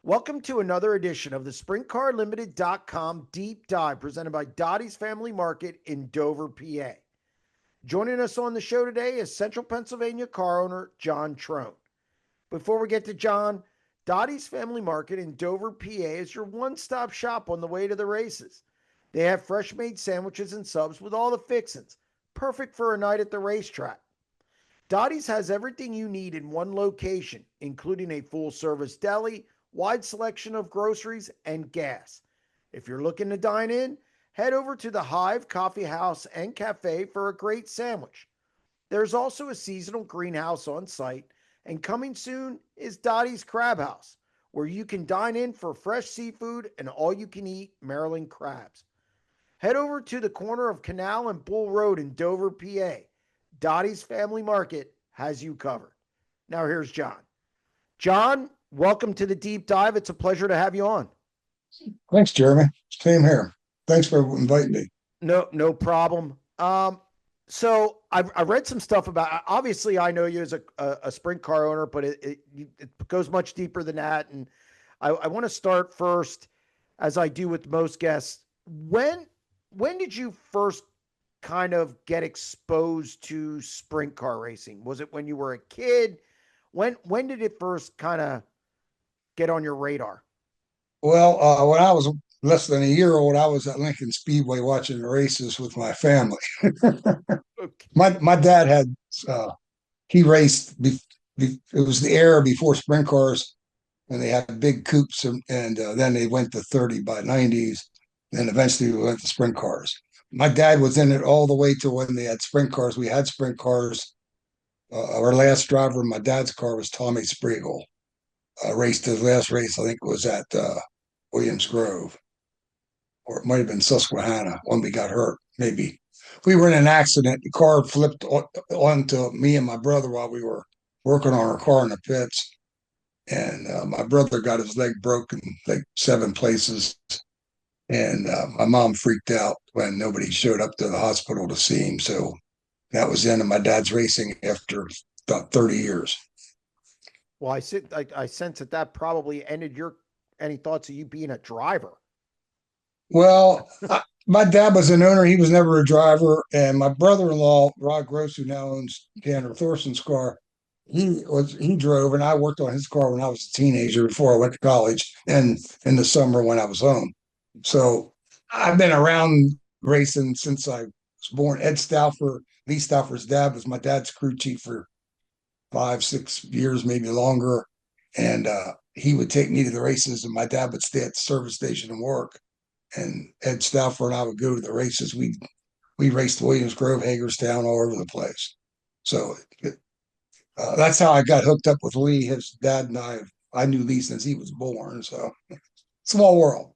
Welcome to another edition of the SprintCarLimited.com Deep Dive presented by Dottie's Family Market in Dover, PA. Joining us on the show today is Central Pennsylvania car owner John Trone. Before we get to John, Dottie's Family Market in Dover, PA is your one-stop shop on the way to the races. They have fresh-made sandwiches and subs with all the fixins, perfect for a night at the racetrack. Dottie's has everything you need in one location, including a full-service deli, wide selection of groceries, and gas. If you're looking to dine in, head over to the Hive Coffee House and Cafe for a great sandwich. There's also a seasonal greenhouse on site, and coming soon is Dottie's Crab House, where you can dine in for fresh seafood and all-you-can-eat Maryland crabs. Head over to the corner of Canal and Bull Road in Dover, PA. Dottie's Family Market has you covered. Now here's John. John, welcome to the deep dive. It's a pleasure to have you on. Thanks, Jeremy. Same here. Thanks for inviting me. No problem. So I read some stuff about. Obviously, I know you as a sprint car owner, but it goes much deeper than that. And I want to start first, as I do with most guests. When did you first kind of get exposed to sprint car racing? Was it when you were a kid? When did it first kind of get on your radar? Well, when I was less than a year old, I was at Lincoln Speedway watching the races with my family. Okay. My dad had he raced. It was the era before sprint cars, and they had big coupes, and then they went to 30 by 90s, and eventually we went to sprint cars. My dad was in it all the way to when they had sprint cars. We had sprint cars. Our last driver in my dad's car was Tommy Spriegel. Raced his last race, I think it was at Williams Grove, or it might have been Susquehanna when we got hurt. Maybe we were in an accident. The car flipped onto me and my brother while we were working on our car in the pits, and my brother got his leg broken like 7 places. And my mom freaked out when nobody showed up to the hospital to see him. So that was the end of my dad's racing after about 30 years. Well, I sense that probably ended any thoughts of you being a driver. Well, my dad was an owner. He was never a driver. And my brother-in-law, Rod Gross, who now owns Tanner Thorson's car, he drove, and I worked on his car when I was a teenager before I went to college, and in the summer when I was home. So I've been around racing since I was born. Ed Stauffer, Lee Stauffer's dad, was my dad's crew chief for 5, 6 years, maybe longer. And he would take me to the races, and my dad would stay at the service station and work. And Ed Stauffer and I would go to the races. We raced Williams Grove, Hagerstown, all over the place. So that's how I got hooked up with Lee. His dad and I knew Lee since he was born. So small world.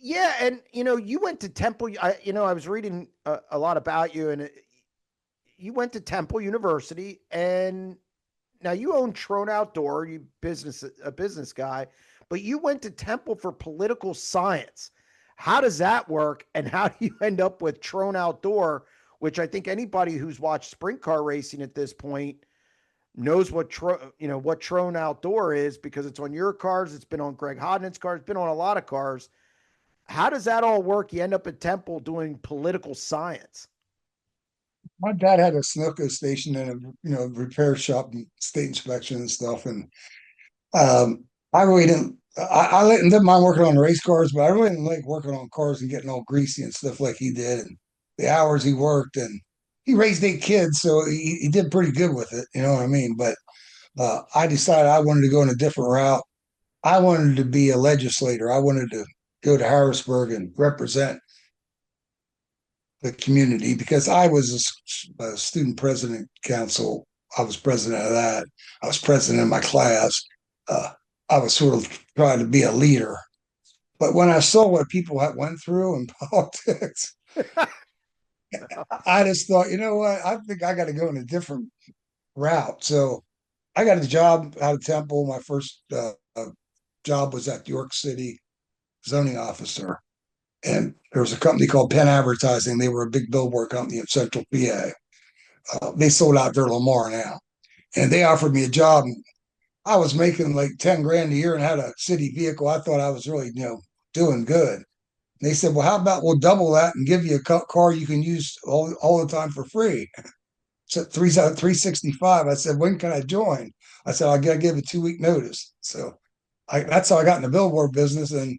Yeah, and you went to Temple. I was reading a lot about you, and you went to Temple University, and now you own Trone Outdoor. A business guy, but you went to Temple for political science. How does that work, and how do you end up with Trone Outdoor, which I think anybody who's watched sprint car racing at this point knows what Trone Outdoor is, because it's on your cars, it's been on Greg Hodnett's cars, it's been on a lot of cars. How does that all work? You end up at Temple doing political science. My dad had a snooker station and a repair shop and state inspection and stuff. And I really didn't. Didn't mind working on race cars, but I really didn't like working on cars and getting all greasy and stuff like he did, and the hours he worked. And he raised 8 kids, so he did pretty good with it. You know what I mean? But I decided I wanted to go in a different route. I wanted to be a legislator. I wanted to go to Harrisburg and represent the community, because I was a student president council. I was president of that. I was president of my class. Uh, I was sort of trying to be a leader. But when I saw what people had went through in politics, I just thought, you know what? I think I got to go in a different route. So I got a job out of Temple. My first job was at York City zoning officer. And there was a company called Penn Advertising. They were a big billboard company in Central PA. They sold out their Lamar now, and they offered me a job. I was making like 10 grand a year and had a city vehicle. I thought I was really, doing good. They said, well, how about we'll double that and give you a car you can use all the time for free. So 365. I said, when can I join? I said, I gotta give a 2 week notice. So that's how I got in the billboard business. And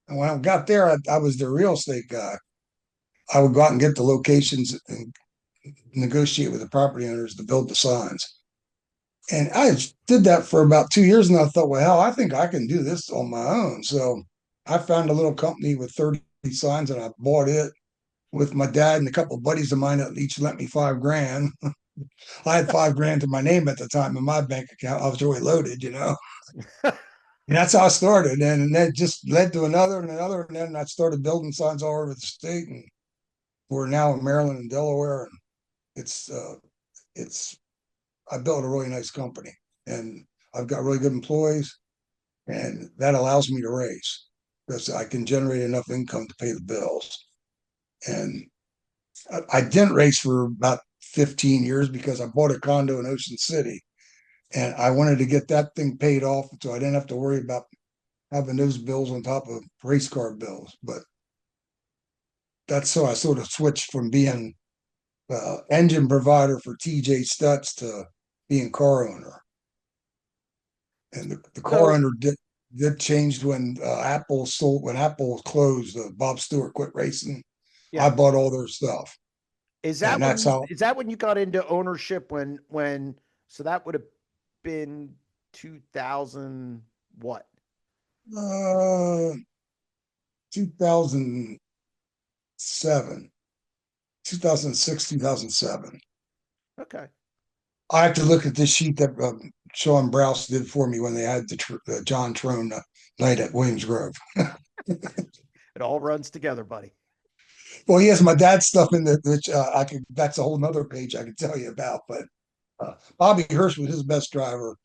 when I got there, I was the real estate guy. I would go out and get the locations and negotiate with the property owners to build the signs. And I did that for about 2 years, and I thought, well, hell, I think I can do this on my own. So I found a little company with 30 signs, and I bought it with my dad and a couple of buddies of mine that each lent me 5 grand. I had 5 grand to my name at the time in my bank account. I was really loaded. And that's how I started. And that just led to another and another. And then I started building signs all over the state. And we're now in Maryland and Delaware. And it's, uh, it's, I built a really nice company, and I've got really good employees, and that allows me to race because I can generate enough income to pay the bills. And I didn't race for about 15 years because I bought a condo in Ocean City, and I wanted to get that thing paid off so I didn't have to worry about having those bills on top of race car bills. But that's so I sort of switched from being engine provider for TJ Stutz to being car owner. And the car So owner did change when Apple closed. Bob Stewart quit racing. I yeah, bought all their stuff, is and that that's when how. is that when you got into ownership? When so that would have been 2000 what? 2007, 2006, 2007. Okay, I have to look at this sheet that Sean Browse did for me when they had the John Trone night at Williams Grove. it all runs together, buddy. Well, he has my dad's stuff in the which I could. That's a whole nother page I could tell you about. But Bobby Hirsch was his best driver,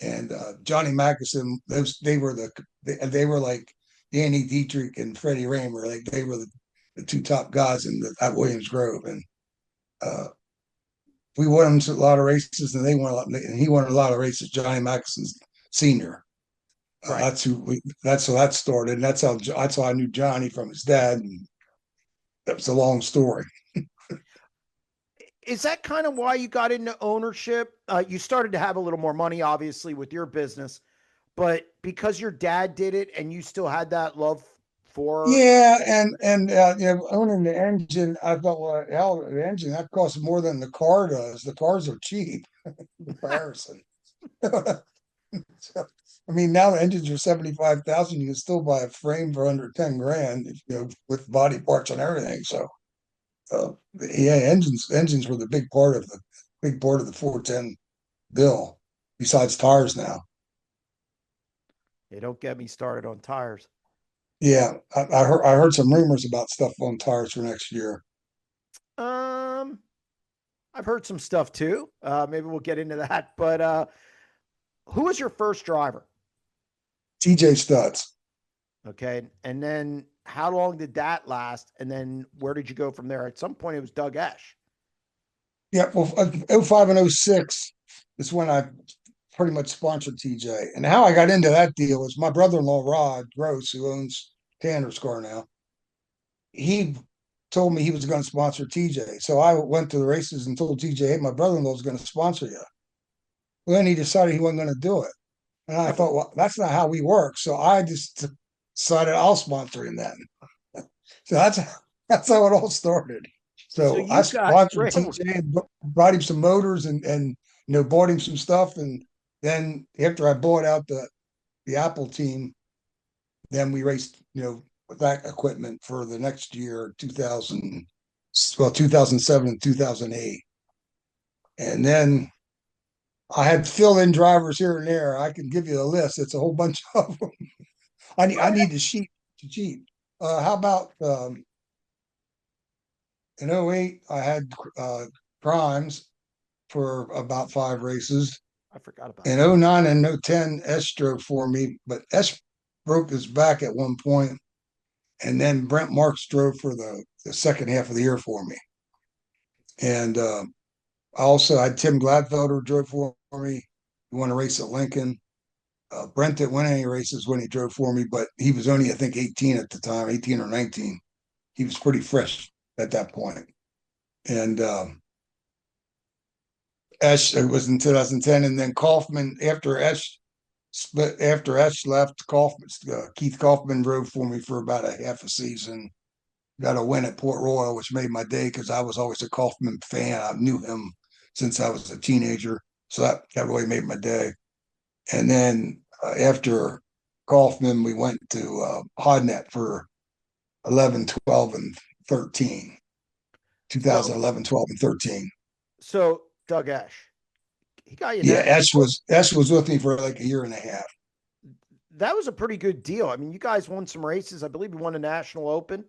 and Johnny Mackison. They were like Danny Dietrich and Freddie Raymer. Like they were the two top guys at Williams Grove, and uh, we won a lot of races, and they won a lot. And he won a lot of races. Johnny Mackison's senior. Right. That's how that started. And that's how I knew Johnny from his dad. And that was a long story. Is that kind of why you got into ownership? You started to have a little more money, obviously, with your business, but because your dad did it and you still had that love for, Yeah, and owning the engine, I thought, well, hell, the engine that costs more than the car does. The cars are cheap in comparison. So, I mean, now the engines are 75,000. You can still buy a frame for under 10 grand, with body parts and everything. So, yeah, engines were the big part of the 410 bill. Besides tires now. they don't get me started on tires. Yeah, I heard some rumors about stuff on tires for next year. Um, I've heard some stuff too. Maybe we'll get into that. But who was your first driver? TJ Stutz. Okay. And then how long did that last? And then where did you go from there? At some point, it was Doug Esch. Yeah, well, '05 and '06 is when I pretty much sponsored TJ. And how I got into that deal was my brother-in-law, Rod Gross, who owns Tanner's Car now. He told me he was going to sponsor TJ. So I went to the races and told TJ, hey, my brother-in-law is going to sponsor you. Well, then he decided he wasn't going to do it. And I thought, well, that's not how we work. So I just decided I'll sponsor him then. So that's how it all started. So So I you got sponsored railroad. TJ and brought him some motors and bought him some stuff. And then after I bought out the Apple team, then we raced, with that equipment for the next year, 2007 and 2008. And then I had fill-in drivers here and there. I can give you a list. It's a whole bunch of them. I need the sheet to cheat. How about in '08, I had Crimes for about 5 races. I forgot about In that. '09 and '10, S drove for me, but S broke his back at one point, and then Brent Marks drove for the second half of the year for me. And I also had Tim Gladfelder drove for me. He won a race at Lincoln. Brent didn't win any races when he drove for me, but he was only, I think, 18 at the time, 18 or 19. He was pretty fresh at that point. And Esch, it was in 2010. And then Kaufman, after Esch split, after Esch left, Kaufman, Keith Kaufman drove for me for about a half a season. Got a win at Port Royal, which made my day because I was always a Kaufman fan. I knew him since I was a teenager. So that really made my day. And then after Kaufman, we went to Hodnett for 11, 12, and 13. So 2011, 12, and 13. so Doug Ash, he got you Yeah, that. S was with me for like a year and a half. That was a pretty good deal. I mean, you guys won some races. I believe you won a national open.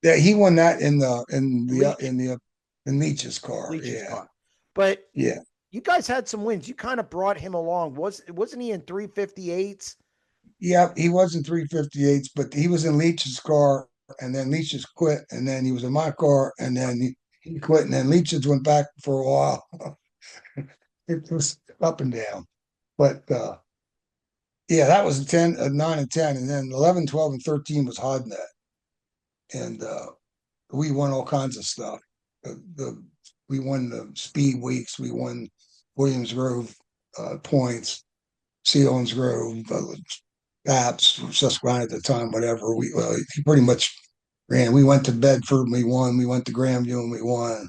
Yeah, he won that in the in the Leach in the in Leach's car. Leach's Yeah, car. But yeah, you guys had some wins. You kind of brought him along. Wasn't he in 358s? yeah. He was in 358s, but he was in Leach's car, and then Leach's quit, and then he was in my car, and then he quit, and then Leach's went back for a while. It was up and down, but yeah, that was 10, 9 and 10, and then 11, 12, and 13 was Hodnett, and we won all kinds of stuff. We won the speed weeks. We won Williams Grove points, Sealands Grove, Apps, Susquehanna at the time, whatever. He pretty much ran. We went to Bedford and we won. We went to Grandview and we won.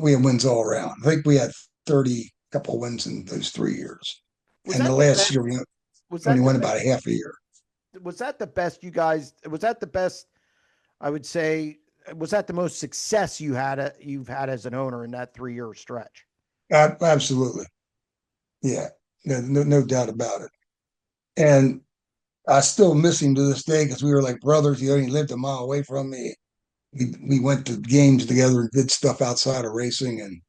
We had wins all around. I think we had 30 couple wins in those 3 years. Was And the that the last best? year we Was only that the won best? about a half a year. Was that the best you guys? Was that the best? I would say. Was that the most success you've had as an owner in that 3 year stretch? Absolutely. Yeah. No doubt about it. And I still miss him to this day because we were like brothers. He only lived a mile away from me. We went to games together and did stuff outside of racing. And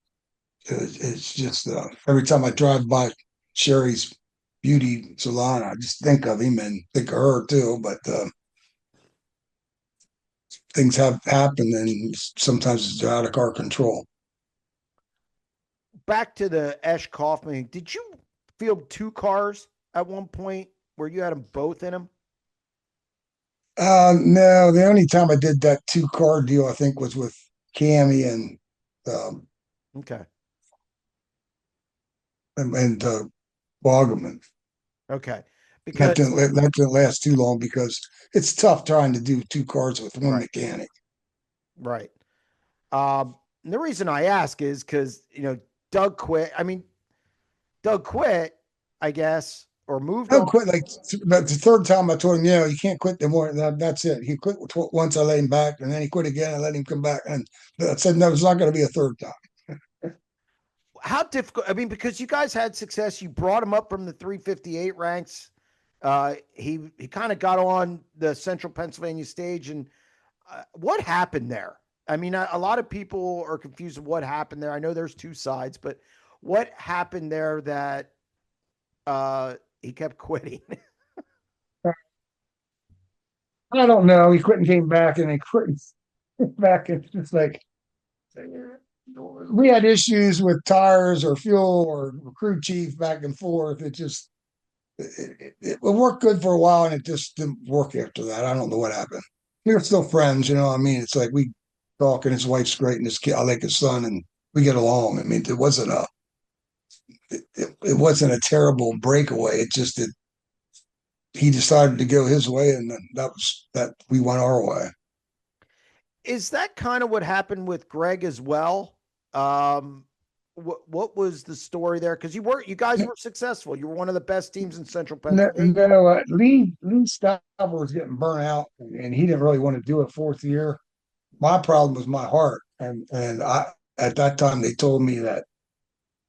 it's just every time I drive by Sherry's beauty salon, I just think of him and think of her too. But things have happened, and sometimes it's out of our control. Back to the Esh Kaufman. Did you field two cars at one point where you had them both in them? No, the only time I did that 2 car deal, I think, was with Cammy um, Okay. and Boggerman. Okay. That Because didn't that didn't last too long because it's tough trying to do 2 cars with one right, mechanic. right. The reason I ask is because Doug quit. I mean, Doug quit, I guess, or moved I on. quit like the third time. I told him, you can't quit the more. That's it. He quit once. I let him back, and then he quit again. I let him come back, and I said, no, it's not going to be a third time. How difficult? I mean, because you guys had success, you brought him up from the 358 ranks. He kind of got on the Central Pennsylvania stage, and what happened there? I mean, a lot of people are confused of what happened there. I know there's two sides, but what happened there that he kept quitting? I don't know. He quit and came back, and he quit back. It's just like we had issues with tires or fuel or crew chief back and forth. It worked good for a while, and it just didn't work after that. I don't know what happened. We were still friends, you know what I mean? It's like we talk, and his wife's great, and his kid, I like his son, and we get along. I mean, it wasn't a terrible breakaway. It just that he decided to go his way, and then that was that we went our way. Is that kind of what happened with Greg as well? Um, what was the story there? Because you guys were successful. You were one of the best teams in Central No, Pennsylvania. no Lee Stauber was getting burnt out, and he didn't really want to do a fourth year. My problem was my heart, and I at that time they told me that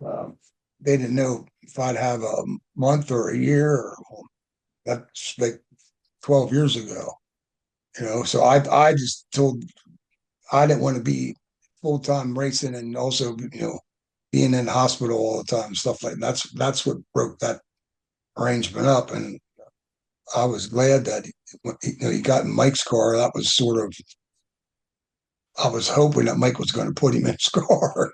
um, they didn't know if I'd have a month or a year. That's like 12 years ago, So I just told I didn't want to be full time racing and also being in the hospital all the time, stuff like that. That's what broke that arrangement up, and I was glad that he got in Mike's car. That was sort of I was hoping that Mike was going to put him in his car,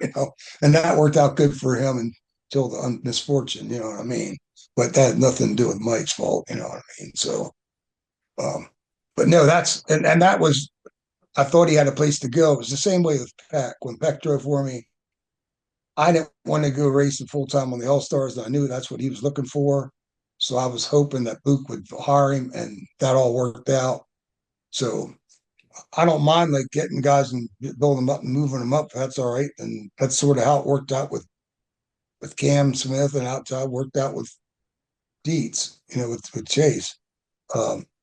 and that worked out good for him until the misfortune. You know what I mean? but that had nothing to do with Mike's fault. You know what I mean? So, um, but no, and that was, I thought he had a place to go. It was the same way with Peck. When Peck drove for me, I didn't want to go racing full time on the All Stars. I knew that's what he was looking for. So I was hoping that Luke would hire him, and that all worked out. So I don't mind like getting guys and building them up and moving them up. That's all right. And that's sort of how it worked out with Cam Smith, and how it worked out with Dietz, with Chase.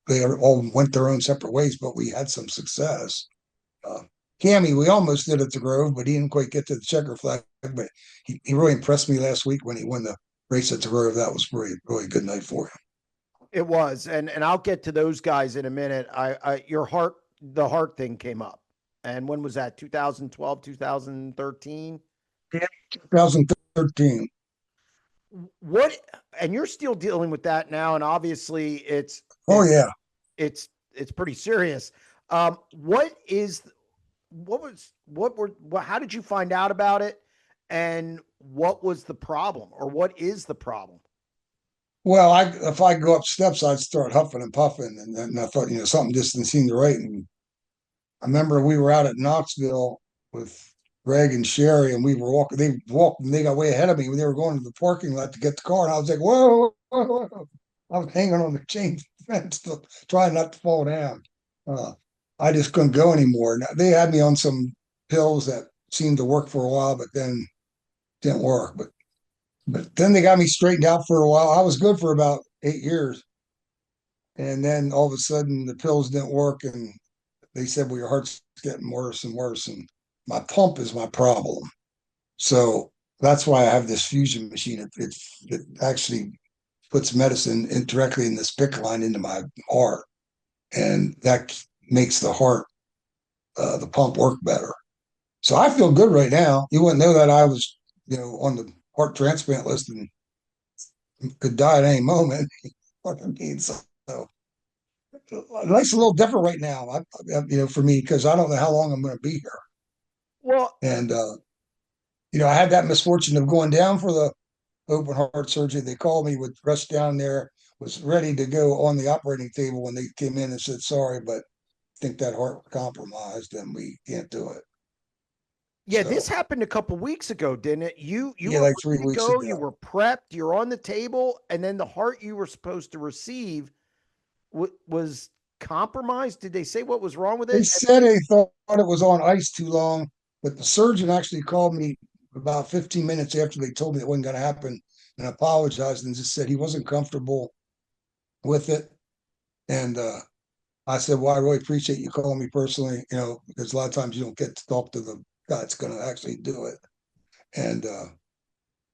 They all went their own separate ways, but we had some success. Uh, Cammy, we almost did at the Grove, but he didn't quite get to the checker flag. But he really impressed me last week when he won the race at the Grove. That was really, really a good night for him. It was, and I'll get to those guys in a minute. The heart thing came up, and when was that? 2012, 2013. Yeah, 2013. What? And you're still dealing with that now, and obviously Oh yeah. it's pretty serious. What is what was what were what, how did you find out about it, and what was the problem, or what is the problem? Well, if I go up steps, I'd start huffing and puffing, and I thought, something just didn't seem right. And I remember we were out at Knoxville with Greg and Sherry, and we were walking. They walked, and they got way ahead of me when they were going to the parking lot to get the car. And I was like, "Whoa, whoa, whoa!" I was hanging on the chain fence, trying not to fall down. Uh, I just couldn't go anymore. Now, they had me on some pills that seemed to work for a while, but then didn't work. But then they got me straightened out for a while. I was good for about 8 years, and then all of a sudden the pills didn't work, and they said, well, your heart's getting worse and worse, and my pump is my problem. So that's why I have this fusion machine. It actually puts medicine directly in this PICC line into my heart, and that makes the pump work better. So I feel good right now. You wouldn't know that I was, on the heart transplant list and could die at any moment. What I mean, so life's a little different right now. For me, because I don't know how long I'm going to be here. Well, And I had that misfortune of going down for the open heart surgery. They called me, with rushed down there, was ready to go on the operating table when they came in and said, sorry, but I think that heart was compromised and we can't do it. yeah, this So happened a couple weeks ago, didn't it? You yeah, were like three ready to weeks go, you ago. were prepped, you're on the table, and then the heart you were supposed to receive was compromised. Did they say what was wrong with They it? said they thought it was on ice too long, but the surgeon actually called me about 15 minutes after they told me it wasn't going to happen, and apologized and just said he wasn't comfortable with it. And I said, well, I really appreciate you calling me personally, because a lot of times you don't get to talk to the guy that's going to actually do it. And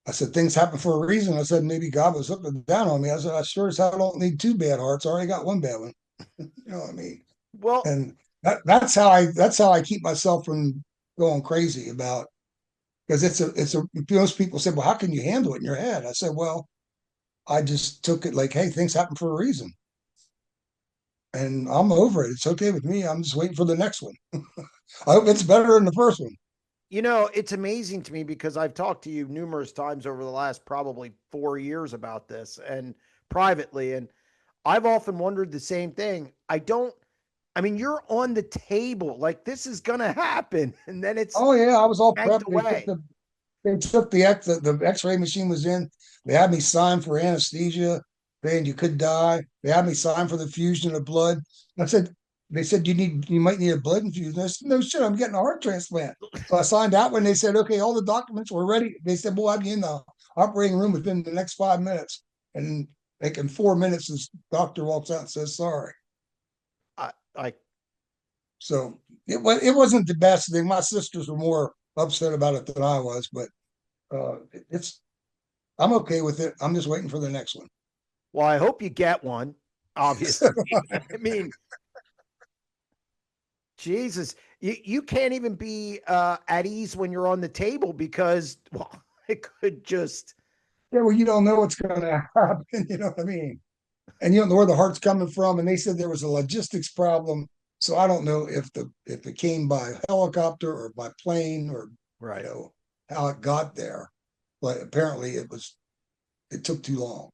I said, things happen for a reason. I said, maybe God was looking down on me. I said, I sure as hell don't need two bad hearts. I already got one bad one. You know what I mean? Well, And that's how I keep myself from going crazy about, because it's a most people say, well, how can you handle it in your head? I said, well, I just took it like, hey, things happen for a reason. And I'm over it. It's okay with me. I'm just waiting for the next one. I hope it's better than the first one. it's amazing to me because I've talked to you numerous times over the last probably 4 years about this, and privately, and I've often wondered the same thing. I mean, you're on the table, like this is gonna happen, and then it's Oh yeah, I was all yanked prepped. away. They took the X-ray machine was in. They had me sign for anesthesia, saying you could die. They had me sign for the fusion of blood. I said, they said you might need a blood infusion. I said, no shit, I'm getting a heart transplant. So I signed out when they said, okay, all the documents were ready. They said, we'll have you in the operating room within the next 5 minutes. And like in 4 minutes, this doctor walks out and says sorry. I So it wasn't the best thing. My sisters were more upset about it than I was, but it's I'm okay with it. I'm just waiting for the next one. well, I hope you get one. Obviously, I mean, Jesus, you can't even be at ease when you're on the table because, well, it could just Yeah, well, you don't know what's going to happen. You know what I mean? And you don't know where the heart's coming from. And they said there was a logistics problem. So I don't know if it came by helicopter or by plane, or you right. know how it got there. But apparently it took too long.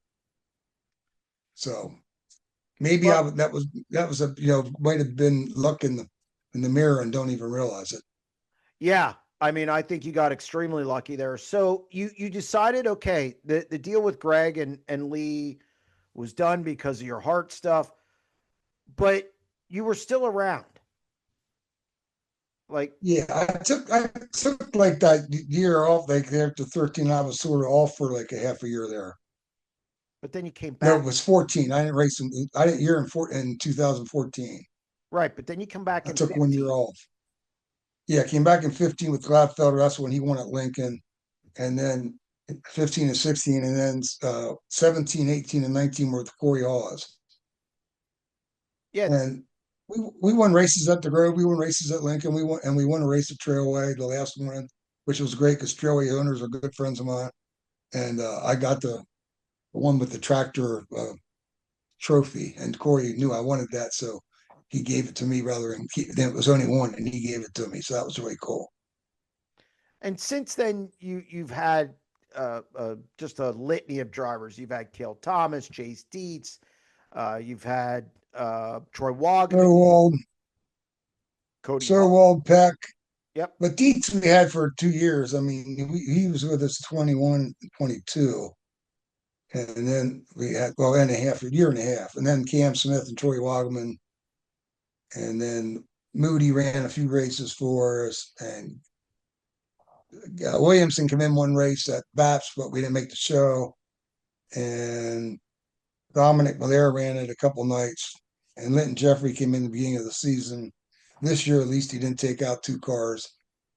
So maybe Well, that was a might have been luck in the mirror and don't even realize it. yeah. I mean, I think you got extremely lucky there. So you decided, okay, the deal with Greg and Lee was done because of your heart stuff, but you were still around. Like, Yeah, I took like that year off, like after 13, I was sort of off for like a half a year there. but then you came No, it back, was 14. I didn't race I didn't year in 2014. right? But then you come back I in took 1 year 15. off. Yeah, came back in 15 with Gladfelder. That's when he won at Lincoln. And then 15 and 16, and then 17, 18, and 19 were with Corey Hawes. Yeah, And we won races at the Grove. We won races at Lincoln. We won a race at Trailway, the last one, which was great because Trailway owners are good friends of mine. And I got the one with the tractor trophy, and Corey knew I wanted that, so he gave it to me rather than it was only one, and he gave it to me. So that was really cool. and since then you've had just a litany of drivers. You've had Cale Thomas, Chase Dietz, you've had Troy Wagaman, Sirwald, Cody Hart. Sirwald, Peck, Yep. but Dietz we had for 2 years. I mean, he was with us 21, 22. And then we had, well, and a half, a year and a half. And then Cam Smith and Troy Wagaman. And then Moody ran a few races for us. And Williamson came in one race at Baps, but we didn't make the show. And Dominic Valera ran it a couple nights. And Linton Jeffrey came in the beginning of the season. This year, at least, he didn't take out two cars.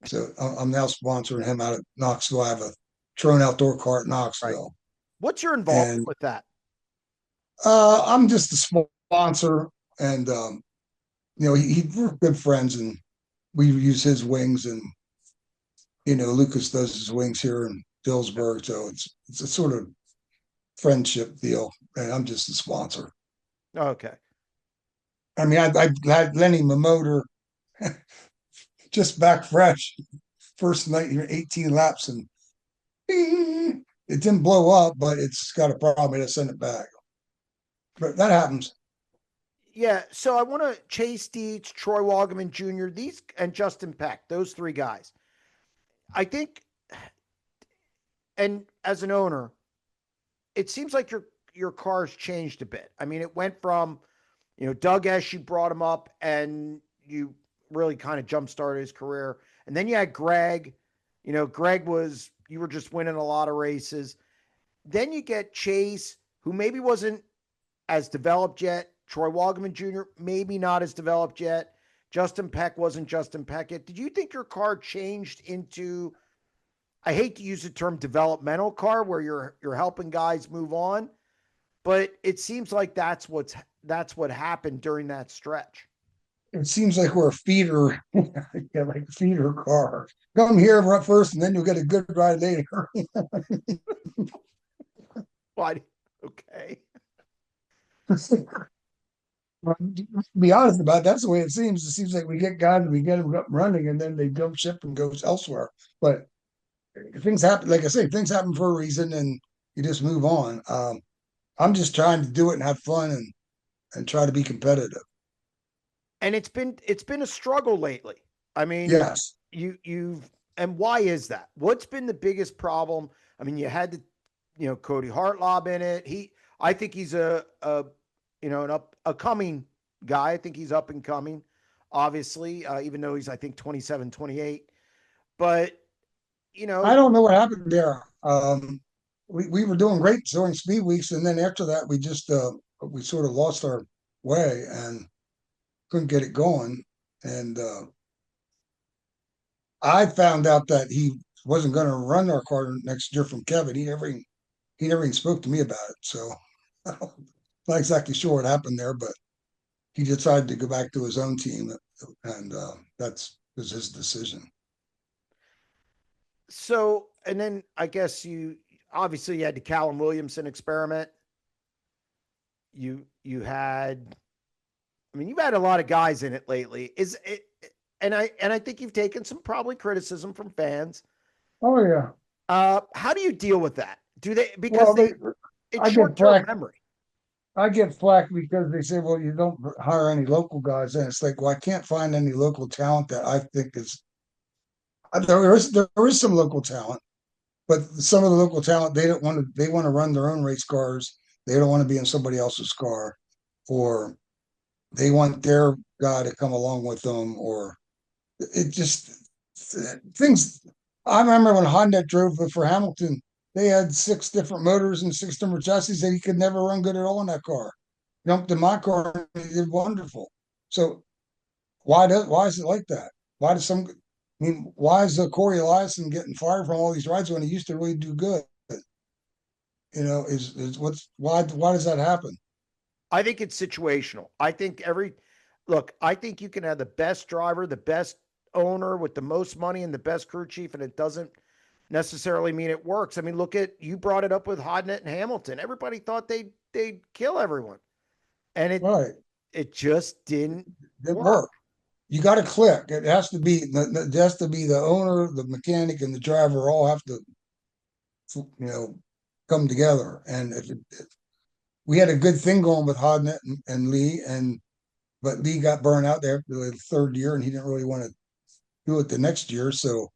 So I'm now sponsoring him out of Knoxville. I have a Trone outdoor car at Right. Knoxville. What's your involvement And with that? I'm just a sponsor. And, we're good friends, and we use his wings. And, Lucas does his wings here in Dillsburg. So it's a sort of friendship deal. And I'm just a sponsor. Okay. I mean, I had Lenny my motor just back fresh. First night here, 18 laps, and it didn't blow up, but it's got a problem. I had to send it back. But that happens. Yeah. So I want to Chase Dietz, Troy Wagaman Jr., these and Justin Peck, those three guys. I think, and as an owner, it seems like your car's changed a bit. I mean, it went from, Doug Esche brought him up and you really kind of jump started his career. And then you had Greg. Greg you were just winning a lot of races. Then you get Chase, who maybe wasn't as developed yet. Troy Wagaman Jr., maybe not as developed yet. Justin Peck wasn't Justin Peck yet. Did you think your car changed into, I hate to use the term developmental car where you're helping guys move on, but it seems like that's what happened during that stretch. It seems like we're a feeder, yeah, like a feeder car. Come here right first, and then you'll get a good ride later. Why? Okay. To be honest about it, that's the way it seems. It seems like we get guys, we get them up running, and then they jump ship and goes elsewhere. But things happen, like I say, things happen for a reason, and you just move on. I'm just trying to do it and have fun and try to be competitive. And it's been a struggle lately. I mean, Yes. you've and why is that? What's been the biggest problem? I mean, you had Cody Hartlob in it. I think he's a coming guy. I think he's up and coming, obviously, even though he's, I think, 27, 28. But, you I know, don't know what happened there. We were doing great during speed weeks, and then after that, we sort of lost our way and couldn't get it going. And I found out that he wasn't going to run our car next year from Kevin. He never even spoke to me about it. So I'm not exactly sure what happened there, but he decided to go back to his own team, and that's was his decision. so, and then I guess obviously you had the Callum Williamson experiment. You had, I mean, you've had a lot of guys in it lately. Is it, and I think you've taken some probably criticism from fans. Oh yeah. How do you deal with that? Do they, because Well, they, it's I get short term prac memory. I get flack because they say, well, you don't hire any local guys. And it's like, well, I can't find any local talent that I think is there is some local talent, but some of the local talent they want to run their own race cars. They don't want to be in somebody else's car, or they want their guy to come along with them, or it just things. I remember when Honda drove for Hamilton, they had six different motors and six different chassis, and he could never run good at all in that car. Jumped in my car and he did wonderful. So why is it like that? Why does some I mean, why is Corey Eliason getting fired from all these rides when he used to really do good? Is what's why does that happen? I think it's situational. I think you can have the best driver, the best owner with the most money and the best crew chief, and it doesn't necessarily mean it works. I mean, look at you brought it up with Hodnett and Hamilton. Everybody thought they'd kill everyone, and Right. it just didn't It work. work. You got to click. It has to be the owner, the mechanic, and the driver all have to come together. And if we had a good thing going with Hodnett and Lee, and but Lee got burned out there after the third year, and he didn't really want to do it the next year. So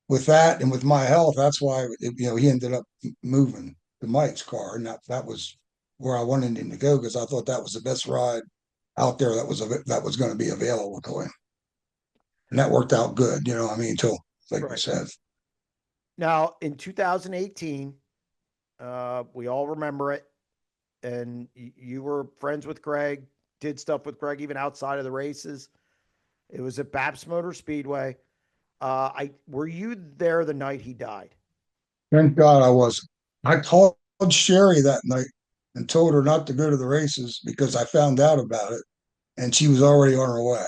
with that and with my health, that's why he ended up moving to Mike's car, and that was where I wanted him to go because I thought that was the best ride out there that was going to be available to him, and that worked out good. You know, what I mean, until like we Right. said, Now in 2018, we all remember it, and you were friends with Greg, did stuff with Greg even outside of the races. It was at Baps Motor Speedway. I were you there the night he died? thank God I wasn't. I called Sherry that night and told her not to go to the races because I found out about it, and she was already on her way.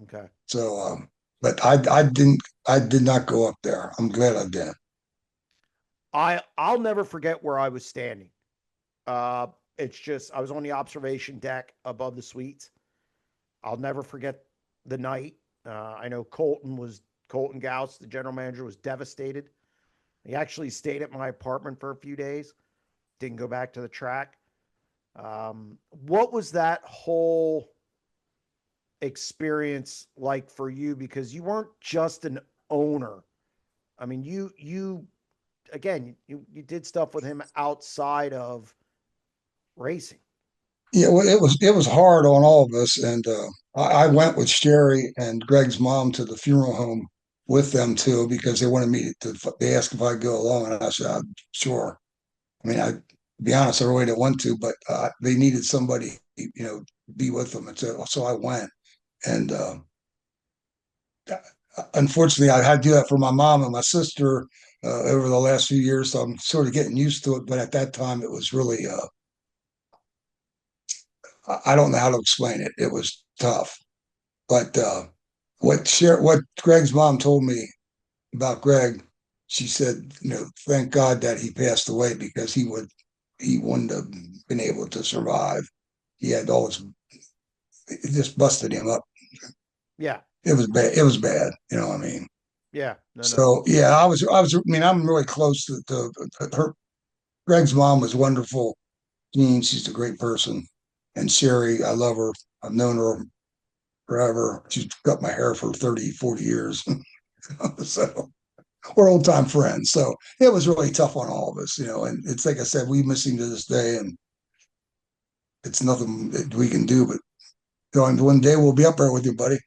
Okay. So, but I did not go up there. I'm glad I didn't. I'll never forget where I was standing. Uh, it's just I was on the observation deck above the suites. I'll never forget the night. I know Colton Gauss, the general manager, was devastated. He actually stayed at my apartment for a few days. Didn't go back to the track. What was that whole experience like for you? Because you weren't just an owner. I mean, you again, you did stuff with him outside of racing. Yeah, well, it was hard on all of us, and I went with Sherry and Greg's mom to the funeral home with them too because they wanted me to. They asked if I'd go along, and I said, Sure." I mean, to be honest, I really didn't want to, but they needed somebody, be with them, and so I went. And unfortunately, I had to do that for my mom and my sister over the last few years, so I'm sort of getting used to it. But at that time, it was really I don't know how to explain it. It was tough. But what Greg's mom told me about Greg, she said, thank God that he passed away because he wouldn't have been able to survive. He had all this, it just busted him up. Yeah, It was bad. It was bad. You know what I mean? yeah, no. So yeah, I mean, I'm really close to her. Greg's mom was wonderful. Jean, she's a great person. And Sherry, I love her. I've known her forever. She's cut my hair for 30, 40 years. So we're old time friends. So it was really tough on all of us, and it's like I said, we miss him to this day, and it's nothing that we can do. But one day we'll be up there with you, buddy.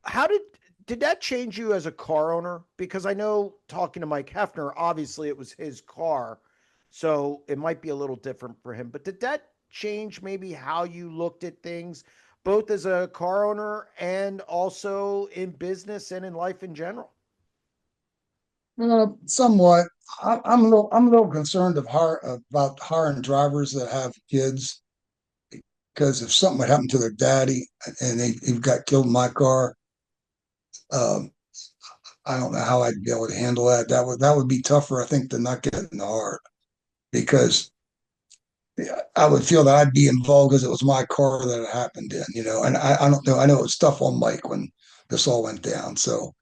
How did that change you as a car owner? Because I know talking to Mike Hefner, obviously it was his car, so it might be a little different for him. But did that change maybe how you looked at things, both as a car owner and also in business and in life in general? Somewhat. I'm a little concerned about hiring drivers that have kids because if something would happen to their daddy and he got killed in my car, um, I don't know how I'd be able to handle that. That would be tougher, I think, than not getting the heart because I would feel that I'd be involved because it was my car that it happened in, And I don't know. I know it was tough on Mike when this all went down. So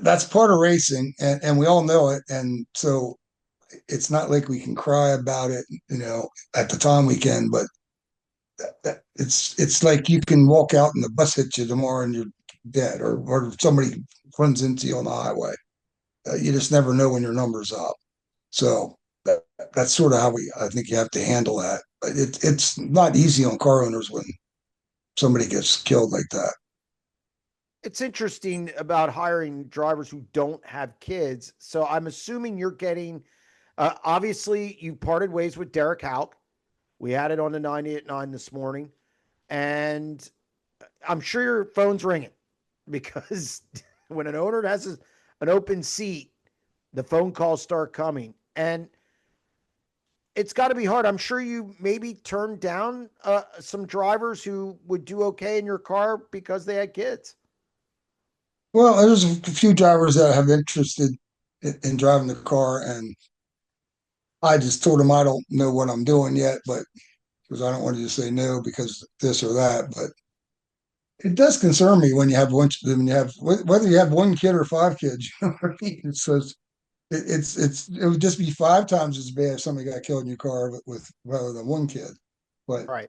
that's part of racing, and we all know it. And so it's not like we can cry about it, at the time we can, but it's like you can walk out and the bus hits you tomorrow and you're dead, or somebody runs into you on the highway. You just never know when your number's up. So that's sort of how I think you have to handle that. But it's not easy on car owners when somebody gets killed like that. It's interesting about hiring drivers who don't have kids. So I'm assuming you're getting, obviously, you parted ways with Derek Hauk. We had it on the 90 at 9 this morning. And I'm sure your phone's ringing because when an owner has an open seat, the phone calls start coming. And it's got to be hard. I'm sure you maybe turned down some drivers who would do okay in your car because they had kids. Well, there's a few drivers that have interested in driving the car, and I just told them I don't know what I'm doing yet, but because I don't want to just say no because this or that. But it does concern me when you have whether you have one kid or five kids. You know what I mean? It would just be five times as bad if somebody got killed in your car with rather than one kid. But Right.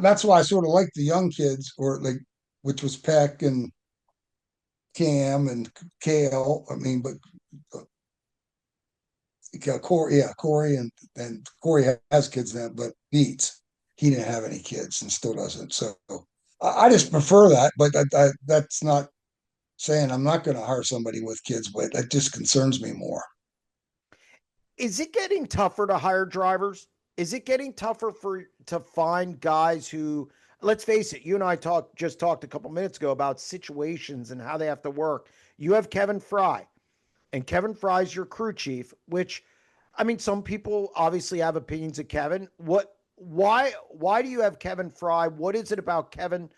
that's why I sort of like the young kids, or like which was Peck and Cam and Kale. I mean, but Corey, yeah, Corey and Corey has kids now, but Beats, he didn't have any kids and still doesn't. So I just prefer that, but that's not saying I'm not going to hire somebody with kids, but that just concerns me more. Is it getting tougher to hire drivers? Is it getting tougher for to find guys who, let's face it, you and I talked a couple minutes ago about situations and how they have to work. You have Kevin Fry, and Kevin Fry's your crew chief, which I mean some people obviously have opinions of Kevin. Why do you have Kevin Fry? What is it about Kevin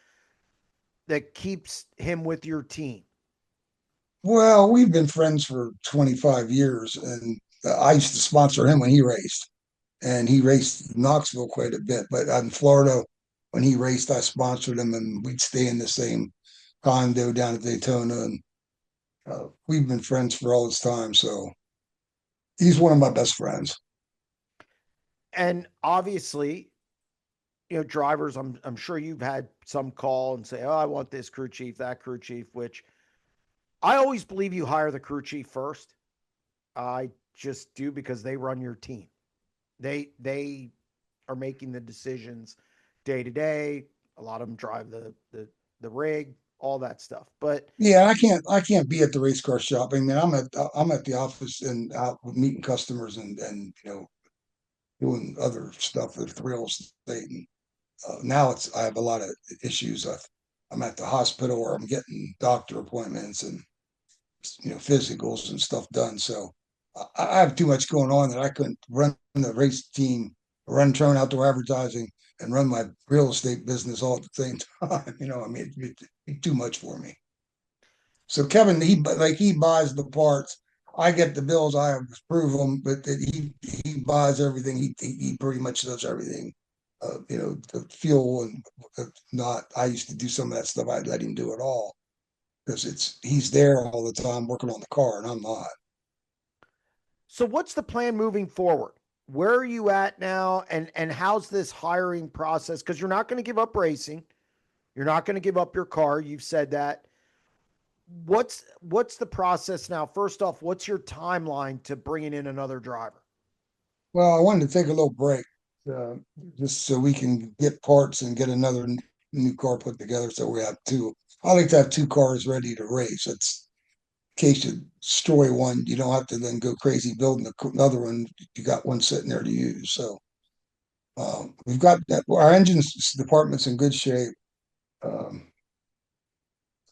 that keeps him with your team? Well, we've been friends for 25 years, and I used to sponsor him when he raced, and he raced Knoxville quite a bit. But in Florida, when he raced, I sponsored him, and we'd stay in the same condo down at Daytona, and we've been friends for all this time. So he's one of my best friends. And obviously, drivers, I'm sure you've had some call and say, "Oh, I want this crew chief, that crew chief," which I always believe you hire the crew chief first. I just do because they run your team. They are making the decisions day to day. A lot of them drive the rig, all that stuff. But Yeah, I can't be at the race car shop. I mean, I'm at the office and out meeting customers and doing other stuff with real estate. And now I have a lot of issues. I'm at the hospital or I'm getting doctor appointments and physicals and stuff done. So I have too much going on that I couldn't run the race team, run Trone outdoor advertising, and run my real estate business all at the same time. I mean, it'd be too much for me. So Kevin, he buys the parts. I get the bills. I approve them, but he buys everything. He pretty much does everything. The fuel and not. I used to do some of that stuff. I'd let him do it all because he's there all the time working on the car, and I'm not. so what's the plan moving forward? Where are you at now and how's this hiring process? Because you're not going to give up racing. You're not going to give up your car. You've said that. What's the process now? First off, what's your timeline to bringing in another driver? Well, I wanted to take a little break, uh, just so we can get parts and get another new car put together. So we have two. I like to have two cars ready to race. It's in case you destroy one, you don't have to then go crazy building another one. You got one sitting there to use. So we've got that. Our engines department's in good shape. Um,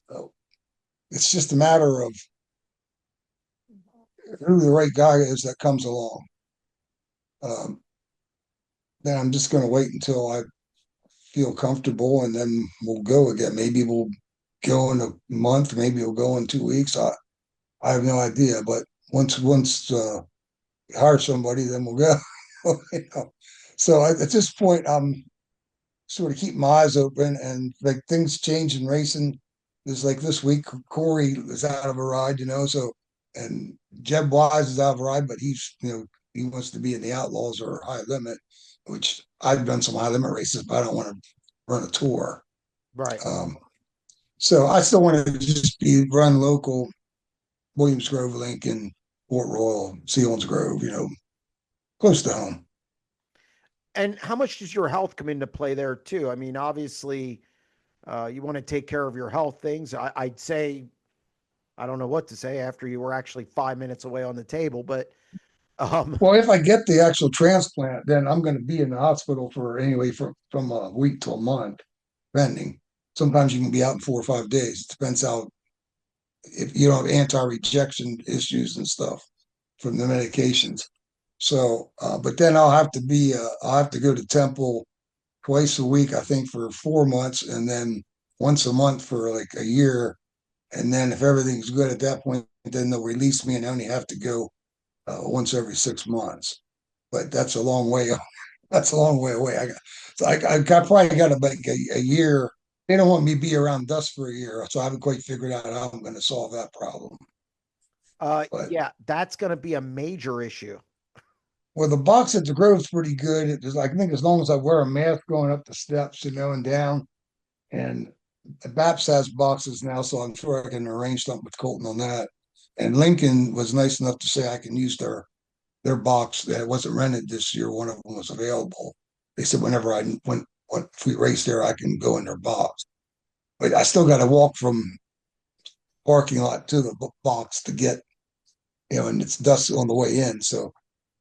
so it's just a matter of who the right guy is that comes along. Um, then I'm just going to wait until I feel comfortable, and then we'll go again. Maybe we'll go in a month, maybe we'll go in 2 weeks. I have no idea, but once hire somebody, then we'll go. you know? So at this point, I'm sort of keeping my eyes open, and like things change in racing. There's like this week, Corey is out of a ride, so and Jeb Wise is out of a ride, but he's he wants to be in the Outlaws or High Limit, which I've done some high limit races, but I don't want to run a tour. Right. Um, so I still want to just be run local, Williams Grove, Lincoln, Port Royal, Sealands Grove, close to home. And how much does your health come into play there too? I mean, obviously, you want to take care of your health things. I'd say, I don't know what to say after you were actually 5 minutes away on the table, but um, Well, if I get the actual transplant, then I'm going to be in the hospital for anyway from a week to a month, depending. Sometimes you can be out in 4 or 5 days. It depends how if you don't have anti-rejection issues and stuff from the medications. So, but then I'll have to go to Temple twice a week, I think, for 4 months, and then once a month for like a year. And then if everything's good at that point, then they'll release me and I only have to go once every 6 months. But that's a long way. That's a long way away. I probably got to make a year. They don't want me to be around dust for a year, so I haven't quite figured out how I'm going to solve that problem. But yeah, that's going to be a major issue. well, the box at the Grove's pretty good. I think as long as I wear a mask going up the steps, and down, and Baps has boxes now, so I'm sure I can arrange something with Colton on that. And Lincoln was nice enough to say I can use their box that wasn't rented this year. One of them was available. They said whenever if we race there, I can go in their box. But I still got to walk from parking lot to the box to get, and it's dust on the way in. So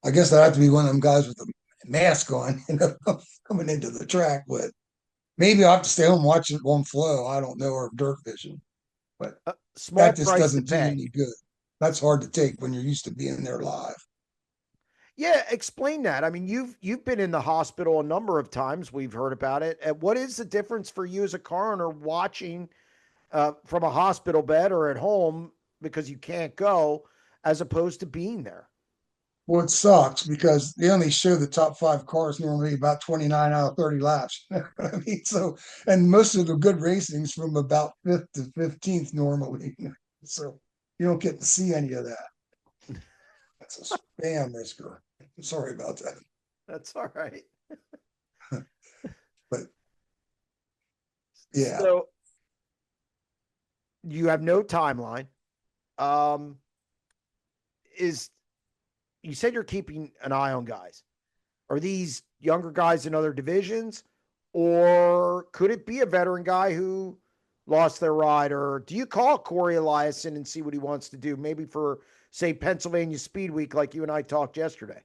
I guess I have to be one of them guys with a mask on, coming into the track. But maybe I'll have to stay home and watch it on flow. I don't know, or dirt vision. But Small that just price to doesn't do you pay. any good. That's hard to take when you're used to being there live. Yeah, explain that. I mean, you've been in the hospital a number of times. We've heard about it. What is the difference for you as a coroner watching from a hospital bed or at home because you can't go, as opposed to being there? Well, it sucks because they only show the top five cars normally about 29 out of 30 laps. I mean, so, and most of the good racing's from about fifth to 15th normally. So you don't get to see any of that. That's a spam risker. Sorry about that. That's all right. But yeah. So you have no timeline. Um, is You said you're keeping an eye on guys. Are these younger guys in other divisions, or could it be a veteran guy who lost their ride? Or do you call Corey Eliason and see what he wants to do? Maybe for, say, Pennsylvania Speed Week, like you and I talked yesterday.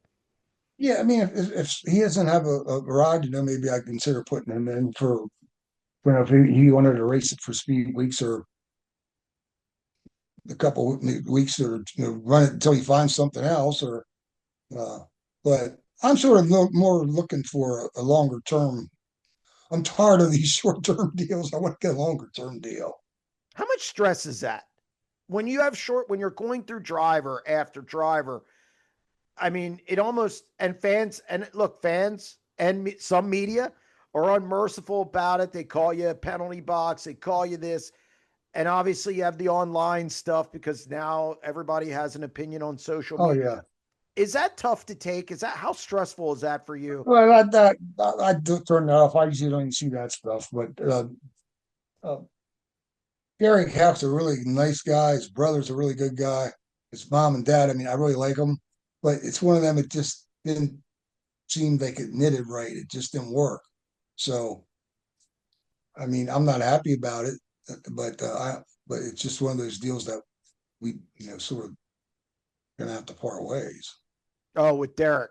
Yeah, I mean, if he doesn't have a ride, maybe I consider putting him in for if he wanted to race it for speed weeks or a couple of weeks or run it until he finds something else or uh, but I'm sort of more looking for a longer term. I'm tired of these short term deals. I want to get a longer term deal. How much stress is that? When you're going through driver after driver, I mean, it almost, and fans, and look, fans and some media are unmerciful about it. They call you a penalty box, they call you this. And obviously, you have the online stuff because now everybody has an opinion on social Oh media. yeah. Is that tough to take? How stressful is that for you? Well, I do turn that off. I usually don't even see that stuff. But uh, Gary Half's a really nice guy. His brother's a really good guy. His mom and dad, I mean, I really like them. But it's one of them. It just didn't seem like it knitted right. It just didn't work. So I mean, I'm not happy about it, but it's just one of those deals that we sort of gonna have to part ways. Oh, with Derek.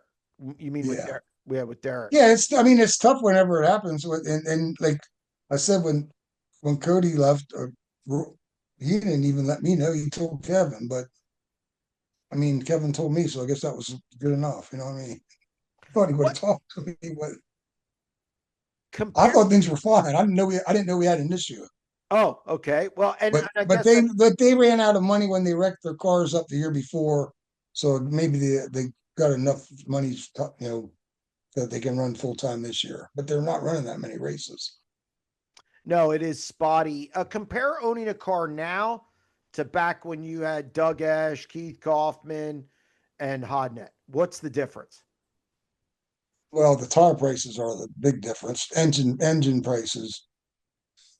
You mean with Yeah, Derek? Yeah, with Derek. yeah. I mean, it's tough whenever it happens. And like I said, when Cody left, he didn't even let me know. He told Kevin, but I mean, Kevin told me, so I guess that was good enough. You know what I mean? I thought he would What have talked to me, but I compare? thought things were fine. I didn't know we had an issue. Oh, okay. Well, and But I but guess they that. but they ran out of money when they wrecked their cars up the year before, so maybe they got enough money, that they can run full time this year. But they're not running that many races. No, it is spotty. Compare owning a car now to back when you had Doug Ash, Keith Kaufman, and Hodnett. What's the difference? Well, the tire prices are the big difference. Engine prices.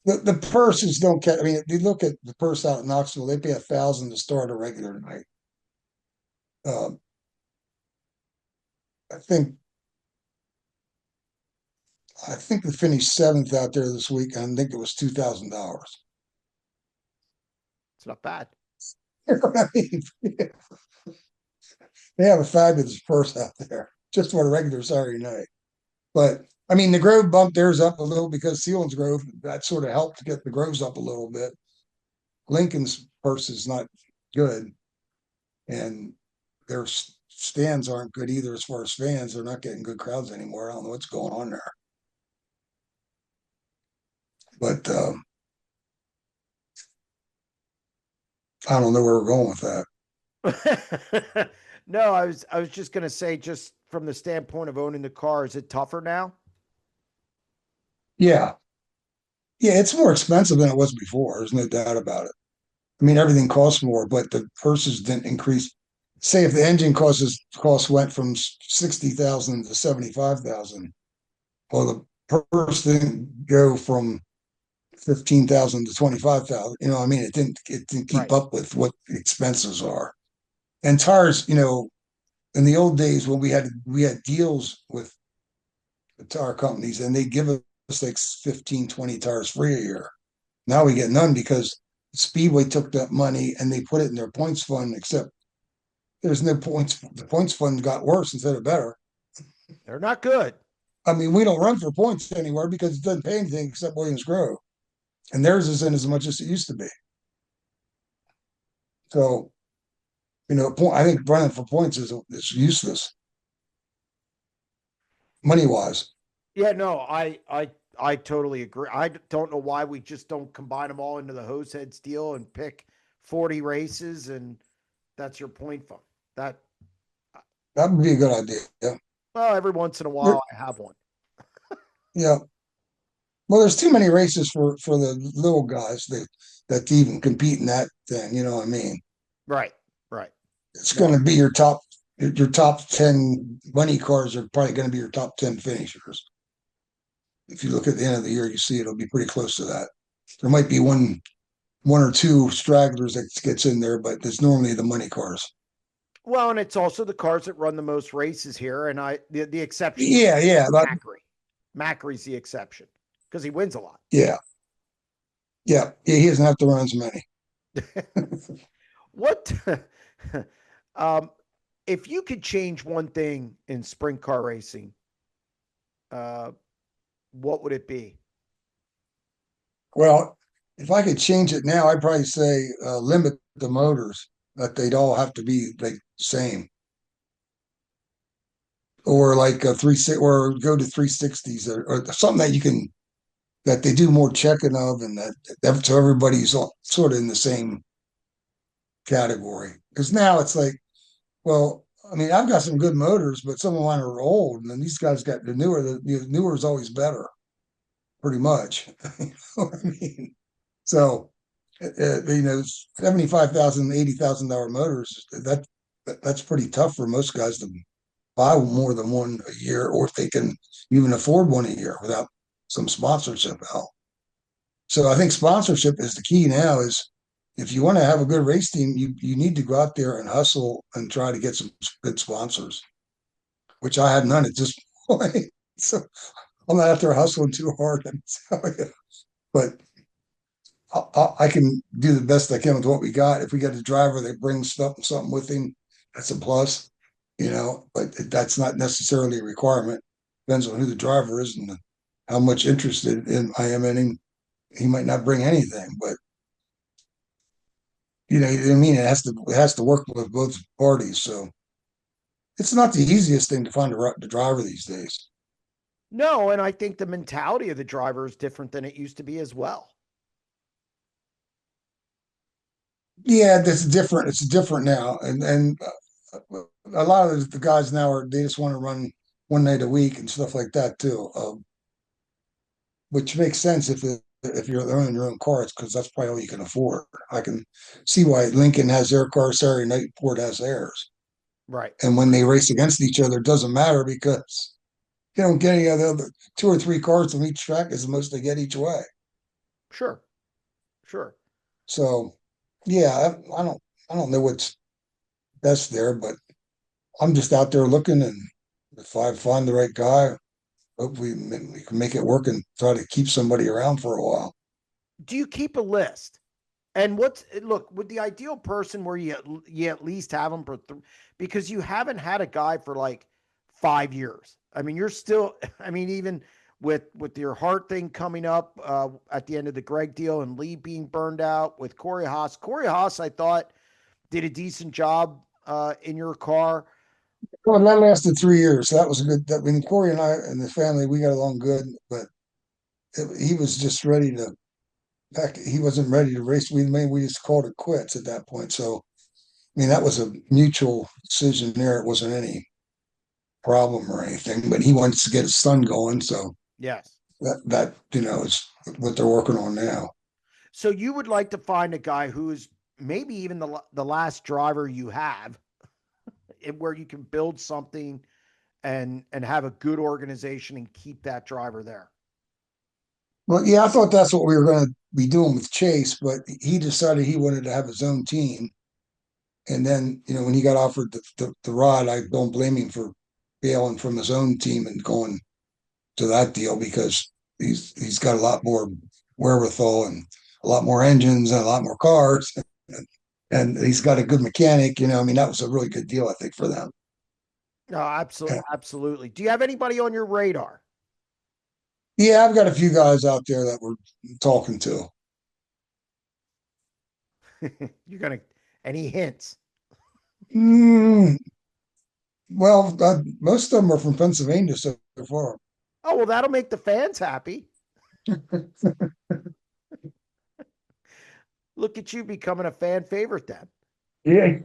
The purses don't get. I mean, if you look at the purse out in Knoxville, they pay 1,000 to start a regular night. Um, I think I think we finished seventh out there this week. And I think it was $2,000. It's not bad. You know what I mean? They have a fabulous purse out there just for a regular Saturday night. But I mean, the Grove bumped theirs up a little because Sealands Grove, that sort of helped to get the Groves up a little bit. Lincoln's purse is not good, and their stands aren't good either as far as fans. They're not getting good crowds anymore. I don't know what's going on there. But I don't know where we're going with that. No, I was just gonna say, just from the standpoint of owning the car, is it tougher now? Yeah. Yeah, it's more expensive than it was before. There's no doubt about it. I mean, everything costs more, but the purses didn't increase. Say if the engine cost went from 60,000 to 75,000, well, the purse didn't go from 15,000 to 25,000. You know, I mean, it didn't keep Right. up with what the expenses are. And tires, in the old days when we had deals with the tire companies and they give us like 15, 20 tires free a year. Now we get none because Speedway took that money and they put it in their points fund, except there's no points. The points fund got worse instead of better. They're not good. I mean, we don't run for points anywhere because it doesn't pay anything except Williams Grove. And theirs isn't as much as it used to be. So, I think running for points is useless money wise. Yeah, no, I totally agree. I don't know why we just don't combine them all into the hose heads deal and pick 40 races, and that's your point fund. That That would be a good idea. Yeah. Well, every once in a There, while I have one. yeah. Well, there's too many races for the little guys that even compete in that thing. You know what I mean? Right, right. It's No, going to be your top 10 money cars are probably going to be your top 10 finishers. If you look at the end of the year, you see it'll be pretty close to that. There might be one or two stragglers that gets in there, but it's normally the money cars. well, and it's also the cars that run the most races here, and the exception to Yeah, yeah, Macri. Macri's the exception because he wins a lot. yeah, yeah, yeah. He doesn't have to run as many. What um if you could change one thing in sprint car racing, uh what would it be? Well, if I could change it now, I'd probably say limit the motors that they'd all have to be like same, or like a or go to 360s or something that you can that they do more checking of, and that so everybody's all, sort of in the same category. Because now it's like, well, I mean, I've got some good motors, but some of mine are old, and then these guys got the newer. The newer is always better, pretty much. You know what I mean? So, 75,000, $80,000 motors. That's pretty tough for most guys to buy more than one a year, or if they can even afford one a year without some sponsorship help. So I think sponsorship is the key now. Is if you want to have a good race team, you need to go out there and hustle and try to get some good sponsors, which I have none at this point. So I'm not out there hustling too hard. But I can do the best I can with what we got. If we got a driver that brings something with him, that's a plus, But that's not necessarily a requirement. Depends on who the driver is and how much interested in I am in him. He might not bring anything, but I mean, it has to work with both parties. So it's not the easiest thing to find the driver these days. No, and I think the mentality of the driver is different than it used to be as well. Yeah, that's different. It's different now, and a lot of the guys now they just want to run one night a week and stuff like that too, which makes sense if you're owning your own cars because that's probably all you can afford. I can see why Lincoln has their car Saturday night, Ford has theirs. Right. And when they race against each other, it doesn't matter because you don't get any of the other two or three cars from each track is the most they get each way. Sure. Sure. So yeah, I don't know what's best there, but I'm just out there looking, and if I find the right guy, hopefully we can make it work and try to keep somebody around for a while. Do you keep a list? And what's look with the ideal person where you at least have them for because you haven't had a guy for like 5 years. I mean, you're still. I mean, even with your heart thing coming up at the end of the Greg deal and Lee being burned out with Corey Haas. Corey Haas, I thought did a decent job in your car. Well, that lasted 3 years. So that was a good. That when Corey and I and the family we got along good, but he was just ready to. Heck, he wasn't ready to race. We just called it quits at that point. So I mean, that was a mutual decision there. It wasn't any problem or anything. But he wants to get his son going, so Yes. that is what they're working on now. So you would like to find a guy who's maybe even the last driver you have, where you can build something and have a good organization and keep that driver there. Well, yeah, I thought that's what we were going to be doing with Chase, but he decided he wanted to have his own team. And then, when he got offered the rod, I don't blame him for bailing from his own team and going to that deal because he's got a lot more wherewithal and a lot more engines and a lot more cars. And he's got a good mechanic. I mean, that was a really good deal, I think, for them. No, absolutely, absolutely. Do you have anybody on your radar? Yeah, I've got a few guys out there that we're talking to. You're gonna any hints? Mm, well, most of them are from Pennsylvania so far. Oh well, that'll make the fans happy. Look at you becoming a fan favorite then. Yeah.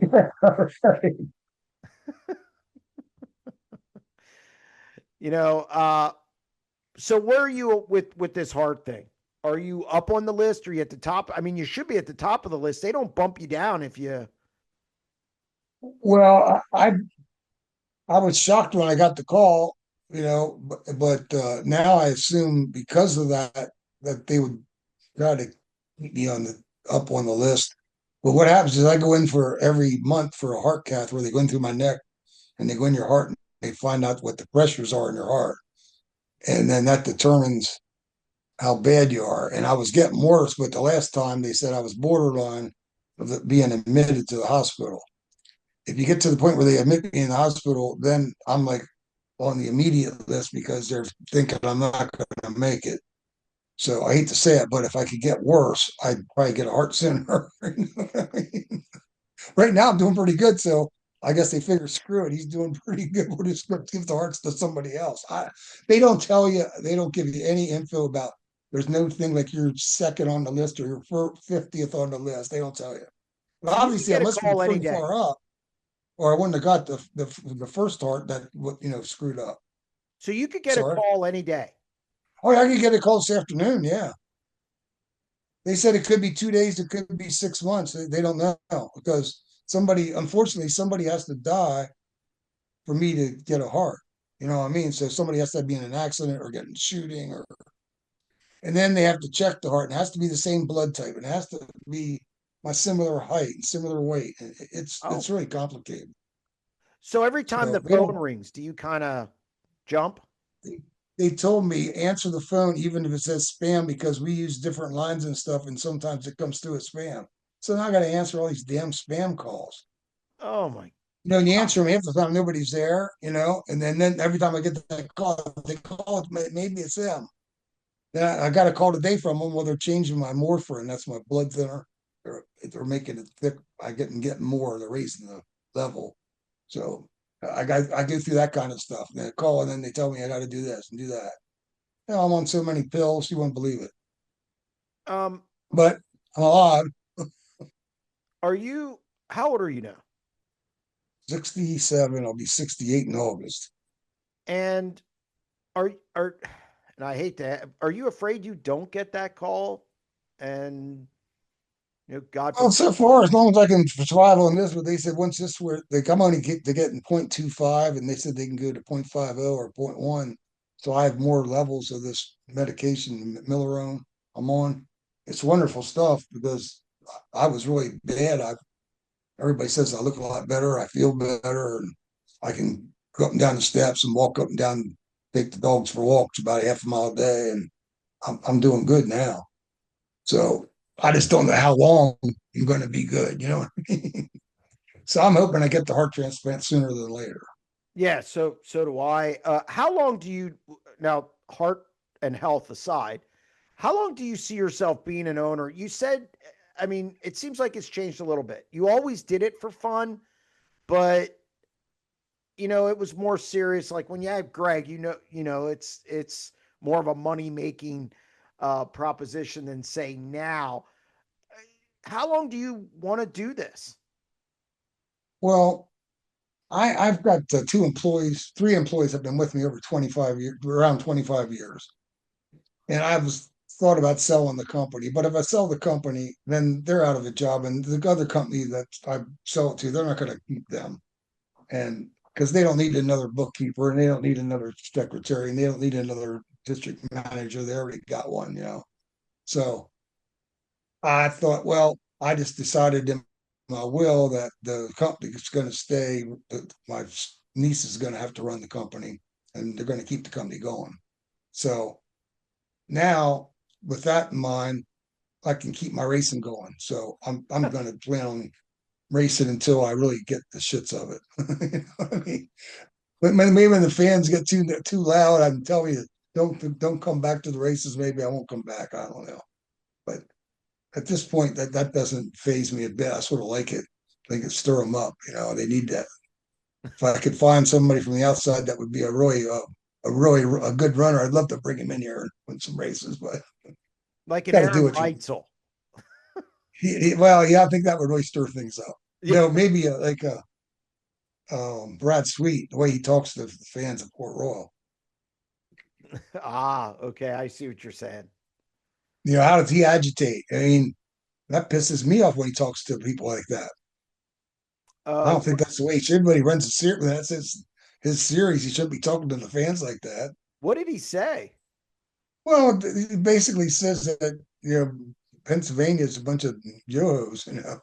You know, so where are you with this heart thing? Are you up on the list? Or are you at the top? I mean, you should be at the top of the list. They don't bump you down if you. Well, I was shocked when I got the call, but now I assume because of that they would try to keep me on the up on the list. But what happens is I go in for every month for a heart cath where they go in through my neck and they go in your heart and they find out what the pressures are in your heart. And then that determines how bad you are. And I was getting worse, but the last time they said I was borderline of being admitted to the hospital. If you get to the point where they admit me in the hospital, then I'm like on the immediate list because they're thinking I'm not going to make it. So I hate to say it, but if I could get worse, I'd probably get a heart sooner. Right now, I'm doing pretty good. So I guess they figure, screw it, he's doing pretty good. We're just going to give the hearts to somebody else. They don't tell you, they don't give you any info about. There's no thing like you're second on the list or you're 50th on the list. They don't tell you. But So you could obviously, I get a must be call any pretty day. far up, or I wouldn't have got the first heart that screwed up. So you could get a Sorry. call any day. Oh, yeah, I could get a call this afternoon. Yeah, they said it could be 2 days, it could be 6 months. They don't know because unfortunately, somebody has to die for me to get a heart. You know what I mean? So somebody has to be in an accident or getting shooting, and then they have to check the heart. It has to be the same blood type. It has to be my similar height and similar weight. Oh, It's really complicated. so every time the So they phone don't. rings, do you kind of jump? They told me answer the phone even if it says spam because we use different lines and stuff, and sometimes it comes through as spam. So now I got to answer all these damn spam calls. Oh my And you God. answer them half the time, nobody's there, and then every time I get that call, they call it, maybe it's them. Then I got a call today from them. Well, they're changing my morphine. That's my blood thinner. They're making it thick. Getting more. They're raising the level. So I go through that kind of stuff. And they call and then they tell me I got to do this and do that. I'm on so many pills, you won't believe it. Um, But I'm alive. are you? How old are you now? 67. I'll be 68 in August. And are and I hate that. Are you afraid you don't get that call? And God Well, forbid. so far, as long as I can survive on this, but they said once this where they come on to get in 0.25, and they said they can go to 0.50 or point 0.1. So I have more levels of this medication, Millerone, I'm on. It's wonderful stuff because I was really bad. Everybody says I look a lot better, I feel better, and I can go up and down the steps and walk up and down, take the dogs for walks about a half a mile a day, and I'm doing good now. So I just don't know how long I'm going to be good. You know what I mean? So I'm hoping I get the heart transplant sooner than later. Yeah, so do I. How long do you now, heart and health aside, how long do you see yourself being an owner? You said, I mean, it seems like it's changed a little bit. You always did it for fun, but it was more serious. Like when you have Greg, it's more of a money making proposition than say now. How long do you want to do this? Well, I've got two employees, three employees have been with me over 25 years, around 25 years. And I was thought about selling the company, but if I sell the company, then they're out of a job, and the other company that I sell it to, they're not going to keep them, and because they don't need another bookkeeper, and they don't need another secretary, and they don't need another district manager. They already got one, you know. So I thought, well, I just decided in my will that the company is going to stay. That my niece is going to have to run the company, and they're going to keep the company going. So now, with that in mind, I can keep my racing going. So I'm going to plan on racing until I really get the shits of it. You know what I mean? But maybe when the fans get too loud, I'm telling you, don't come back to the races. Maybe I won't come back. I don't know. But at this point, that doesn't phase me a bit. I sort of like it. I think it stir them up. You know, they need that. If I could find somebody from the outside that would be a really a good runner, I'd love to bring him in here and win some races. But Like an got to do Aaron what you. Reitzel. Well, yeah, I think that would really stir things up. Yeah. Maybe like a Brad Sweet, the way he talks to the fans of Port Royal. Okay. I see what you're saying. You know, how does he agitate? I mean, that pisses me off when he talks to people like that. I don't think What, that's the way he should. But he runs a series. That's his series. He shouldn't be talking to the fans like that. what did he say? Well, he basically says that Pennsylvania is a bunch of yo-hos. You know,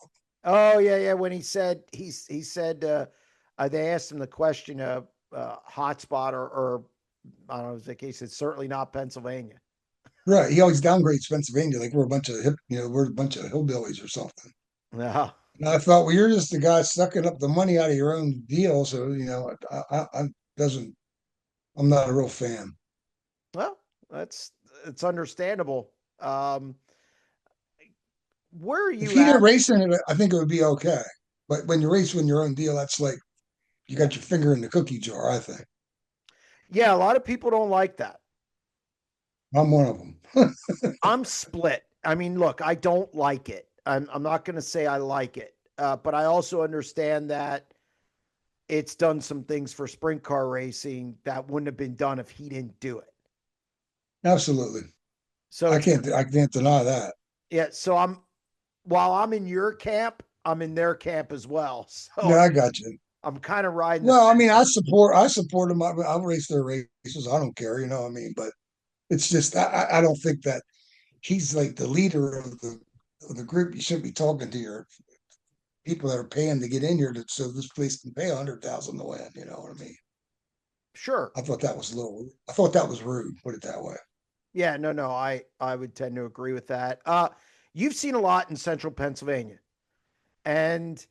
Oh yeah, yeah. When he said they asked him the question of hotspot or I don't know, as the case, it's certainly not Pennsylvania. right? He always downgrades Pennsylvania like we're a bunch of we're a bunch of hillbillies or something. No. And I thought, well, you're just the guy sucking up the money out of your own deal. So, I doesn't, I'm not a real fan. Well, that's it's understandable. Um, where are If you he at? didn't race in it, I think it would be okay. But when you race in your own deal, that's like you Yeah. got your finger in the cookie jar, I think. Yeah, a lot of people don't like that. I'm one of them. I'm split. I mean, look, I don't like it. I'm not going to say I like it, but I also understand that it's done some things for sprint car racing that wouldn't have been done if he didn't do it. Absolutely. So it's I can't deny that. yeah. So while I'm in your camp, I'm in their camp as well. So Yeah, I got you. I'm kind of riding the Well, I mean, fence. I support them. I'll race their races. I don't care, you know what I mean? But it's just, I don't think that he's like the leader of the group. You shouldn't be talking to your people that are paying to get in here so this place can pay 100,000 to win. You know what I mean? Sure. I thought that was a little. I thought that was rude. Put it that way. Yeah. No. No. I would tend to agree with that. You've seen a lot in Central Pennsylvania, and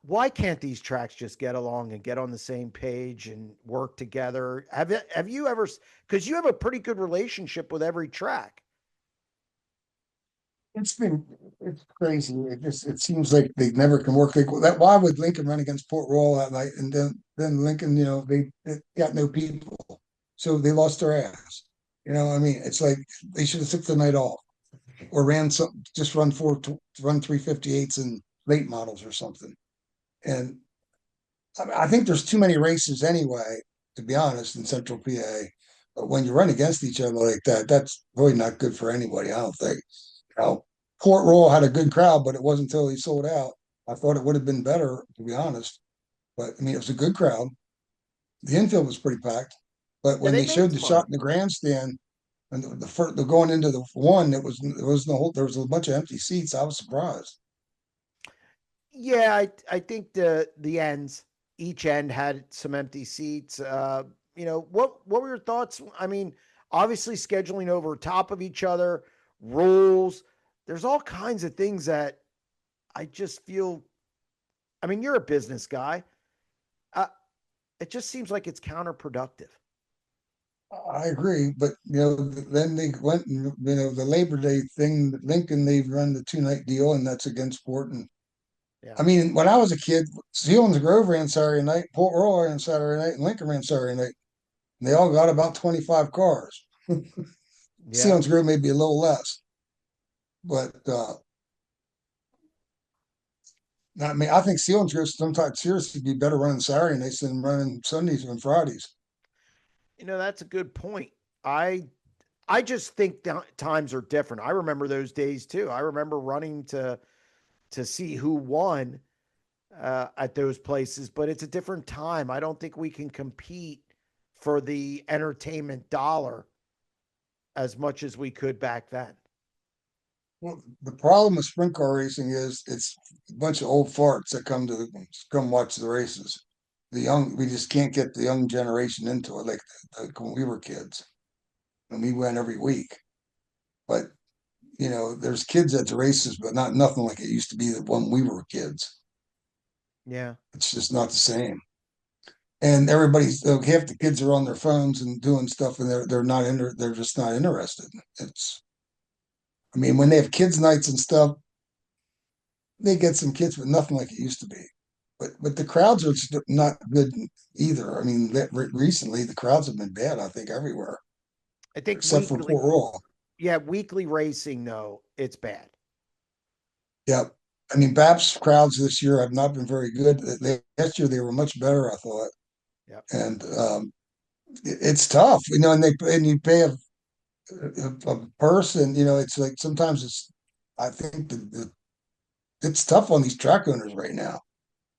why can't these tracks just get along and get on the same page and work together? Have you ever? Because you have a pretty good relationship with every track. It's been it's crazy. It seems like they never can work. That why would Lincoln run against Port Royal that night, and then Lincoln, they got no people, so they lost their ass. You know, I mean, it's like they should have took the night off or ran some, just run 358s and late models or something. And I think there's too many races anyway, to be honest, in Central PA. But when you run against each other like that, that's really not good for anybody. I don't think. You know, Port Royal had a good crowd, but it wasn't until he sold out. I thought it would have been better, to be honest. But I mean, it was a good crowd. The infield was pretty packed. But Yeah, when they they made showed the some shot money. in the grandstand and the first, the going into the one, it was the whole. There was a bunch of empty seats. I was surprised. Yeah, I think the ends, each end had some empty seats. What were your thoughts? I mean, obviously scheduling over top of each other, rules. There's all kinds of things that I just feel. I mean, you're a business guy. Uh, it just seems like it's counterproductive. I agree, but then they went and the Labor Day thing. Lincoln, they've run the 2 night deal, and that's against sport. And Yeah, I mean, when I was a kid, Sealands Grove ran Saturday night, Port Royal ran Saturday night, and Lincoln ran Saturday night. And they all got about 25 cars. yeah. Sealands Grove may be a little less, but I mean, I think Sealands Grove sometimes seriously be better running Saturday nights than running Sundays and Fridays. That's a good point. I I just think times are different. I remember those days too. I remember running to see who won at those places, but it's a different time. I don't think we can compete for the entertainment dollar as much as we could back then. Well, the problem with sprint car racing is it's a bunch of old farts that come watch the races. We just can't get the young generation into it like when we were kids and we went every week. But there's kids at the races, but not nothing like it used to be when we were kids. Yeah. It's just not the same. And everybody's half the kids are on their phones and doing stuff, and they're just not interested. It's I mean, when they have kids nights and stuff, they get some kids, but nothing like it used to be. But the crowds are not good either. I mean, recently the crowds have been bad. I think everywhere I think except for weekly, Port Royal. yeah, weekly racing though, it's bad. Yep. I mean, BAP's crowds this year have not been very good. Last year they were much better, I thought, Yep. and it's tough, and you pay a person. It's like sometimes I think it's tough on these track owners right now.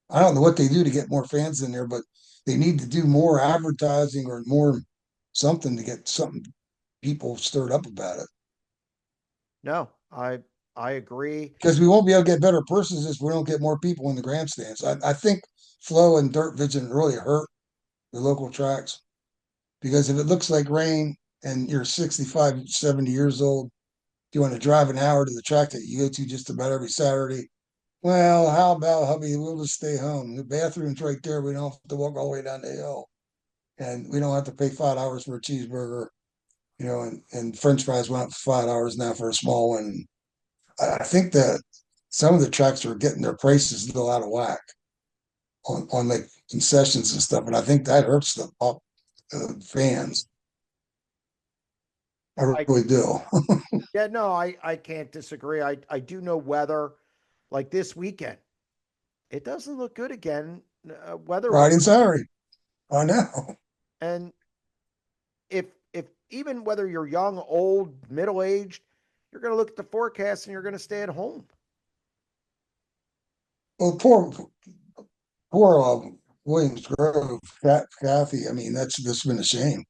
I don't know what they do to get more fans in there, but they need to do more advertising or more something to get something people stirred up about it. No, I agree. Because we won't be able to get better purses if we don't get more people in the grandstands. I think flow and dirt vision really hurt the local tracks because if it looks like rain and you're 65, 70 years old, you want to drive an hour to the track that you go to just about every Saturday. Well, how about hubby? We'll just stay home. The bathroom's right there. We don't have to walk all the way down the hill. And we don't have to pay $5 for a cheeseburger, and French fries went up $5 now for a small one. I think that some of the tracks are getting their prices a little out of whack on like concessions and stuff, and I think that hurts the fans. I I really do. Yeah, no, I can't disagree. I do know weather like this weekend. It doesn't look good again, weather Friday and wise. Saturday. I know. And if even whether you're young, old, middle aged, you're going to look at the forecast and you're going to stay at home. Well, poor Williams Grove, Kathy. I mean, that's been a shame.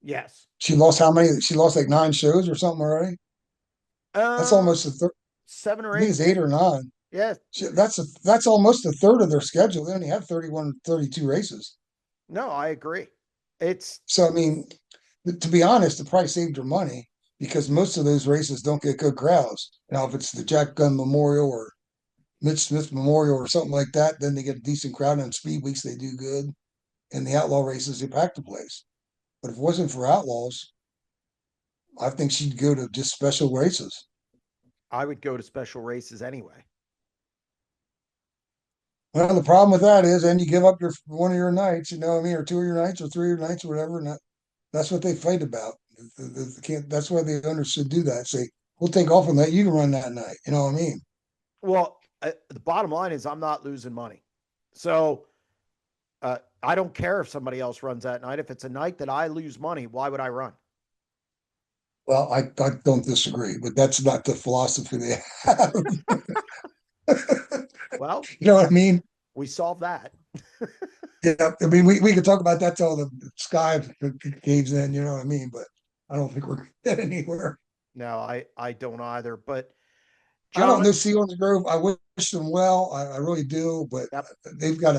Yes. She lost how many? She lost like 9 shows or something already. That's Um, almost a third. seven or I think eight, it's 8 or 9. yeah. That's almost a third of their schedule. They only have 31, 32 races. No, I agree. It's So I mean, to be honest, it probably saved her money because most of those races don't get good crowds. Now, if it's the Jack Gunn Memorial or Mitch Smith Memorial or something like that, then they get a decent crowd. And speed weeks they do good, and the outlaw races they pack the place. But if it wasn't for outlaws, I think she'd go to just special races. I would go to special races anyway. Well, the problem with that is, and you give up your one of your nights, you know what I mean, or two of your nights, or three of your nights, or whatever, and that's what they fight about. Can't, that's why the owners should do that. Say, we'll take off on that. You can run that night. You know what I mean? Well, the bottom line is I'm not losing money. So I don't care if somebody else runs that night. If it's a night that I lose money, why would I run? Well, I don't disagree, but that's not the philosophy they have. Well, You know what I mean? we solved that. Yeah, I mean, we could talk about that till the sky caves in, you know what I mean? But I don't think we're going to get anywhere. No, I don't either. But I don't John, know Sealands Grove. I wish them well. I really do, but yep, they've got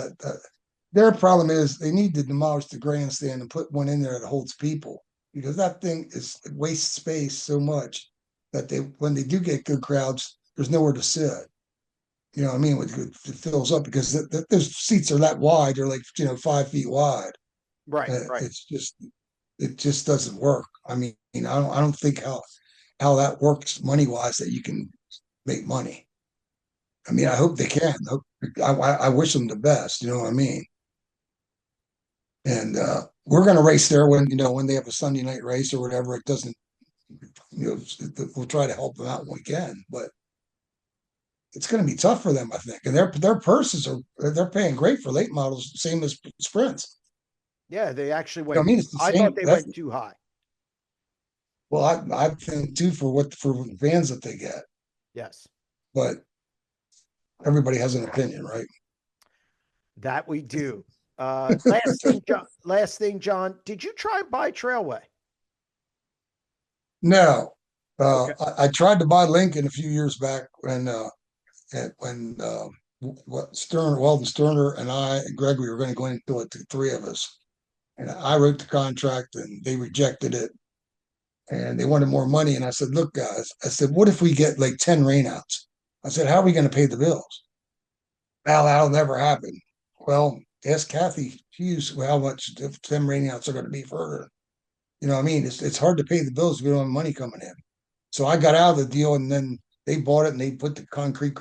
their problem is they need to demolish the grandstand and put one in there that holds people because that thing is it wastes space so much that when they do get good crowds, there's nowhere to sit. You know what I mean? It fills up because those seats are that wide. They're like 5 feet wide. right, right. It just doesn't work. I mean, I don't think how that works money wise that you can make money. I mean, I Well, hope they can. I wish them the best. You know what I mean? And we're going to race there when they have a Sunday night race or whatever. It doesn't, we'll try to help them out when we can, but it's going to be tough for them, I think. And their purses they're paying great for late models, same as sprints. yeah, they actually You know what went. I mean, it's the I thought same. they That's went too high. well, I think too for fans that they get, Yes, but everybody has an opinion, right? that we do. Last thing, John. Last thing, John. Did you try buy Trailway? No, Okay. I tried to buy Lincoln a few years back when what Stern, Weldon Sterner and I and Greg, we were going to go into it, the three of us, and I wrote the contract, and they rejected it, and they wanted more money, and I said, look, guys, I said, what if we get like 10 rainouts? I said, how are we going to pay the bills? Well, that'll never happen. Well, ask Kathy Hughes how much if 10 rainouts are going to be for her. You know what I mean? It's hard to pay the bills if we don't have money coming in. So I got out of the deal, and then they bought it and they put the concrete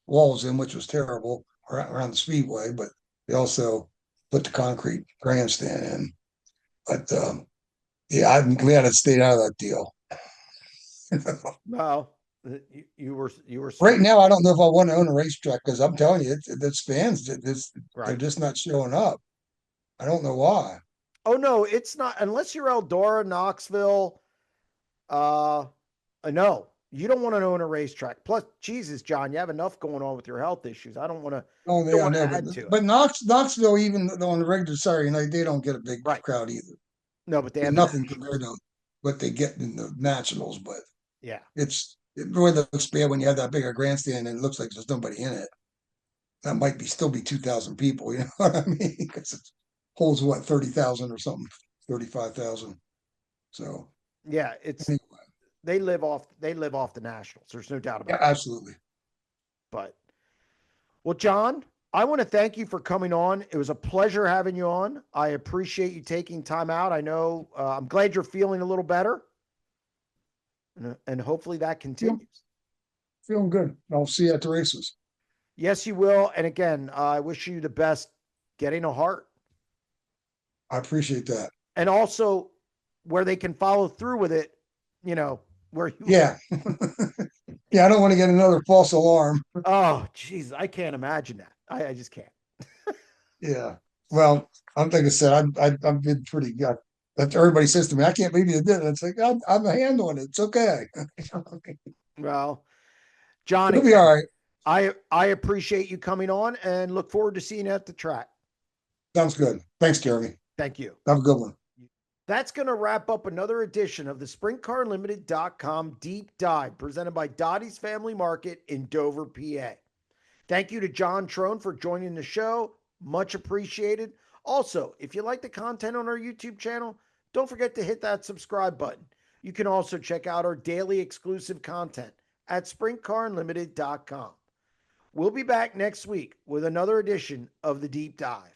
walls in, which was terrible around the speedway, but they also put the concrete grandstand in. But yeah, I'm glad I stayed out of that deal. No, you were Right smart. now, I don't know if I want to own a racetrack because I'm telling you, it's fans. They're Right. just not showing up. I don't know why. Oh no, it's not unless you're Eldora, Knoxville. Uh, no, you don't want to own a racetrack. Plus, Jesus, John, you have enough going on with your health issues. I don't want to. Oh, Don't yeah, I want know, to add to it. but Knoxville, even though on the regular Saturday night, they don't get a big Right. crowd either. No, but they have the Nothing nationals. compared to what they get in the nationals, but Yeah. it really looks bad when you have that bigger grandstand and it looks like there's nobody in it. That might still be 2,000 people. You know what I mean? Because it holds what 30,000 or something, 35,000. So Yeah. It's anyway, they live off the nationals. There's no doubt yeah, about that. absolutely. But well, John, I want to thank you for coming on. It was a pleasure having you on. I appreciate you taking time out. I know I'm glad you're feeling a little better, and hopefully that Feel, continues. feeling good. I'll see you at the races. Yes, you will. And again, I wish you the best getting a heart, I appreciate that. and also where they can follow through with it. You know where you live. Yeah, yeah. I don't want to get another false alarm. Oh, jeez, I can't imagine that. I just can't. Yeah. Well, I'm like I said, I've been pretty good. That's everybody says to me, I can't believe you did it. It's like I'm handling it. It's okay. Well, John, It'll be again, all right. I appreciate you coming on and look forward to seeing you at the track. Sounds good. Thanks, Jeremy. Thank you. Have a good one. That's going to wrap up another edition of the SprintCarLimited.com deep dive presented by Dottie's Family Market in Dover, PA. Thank you to John Trone for joining the show. Much appreciated. Also, if you like the content on our YouTube channel, don't forget to hit that subscribe button. You can also check out our daily exclusive content at SprintCarLimited.com. We'll be back next week with another edition of the deep dive.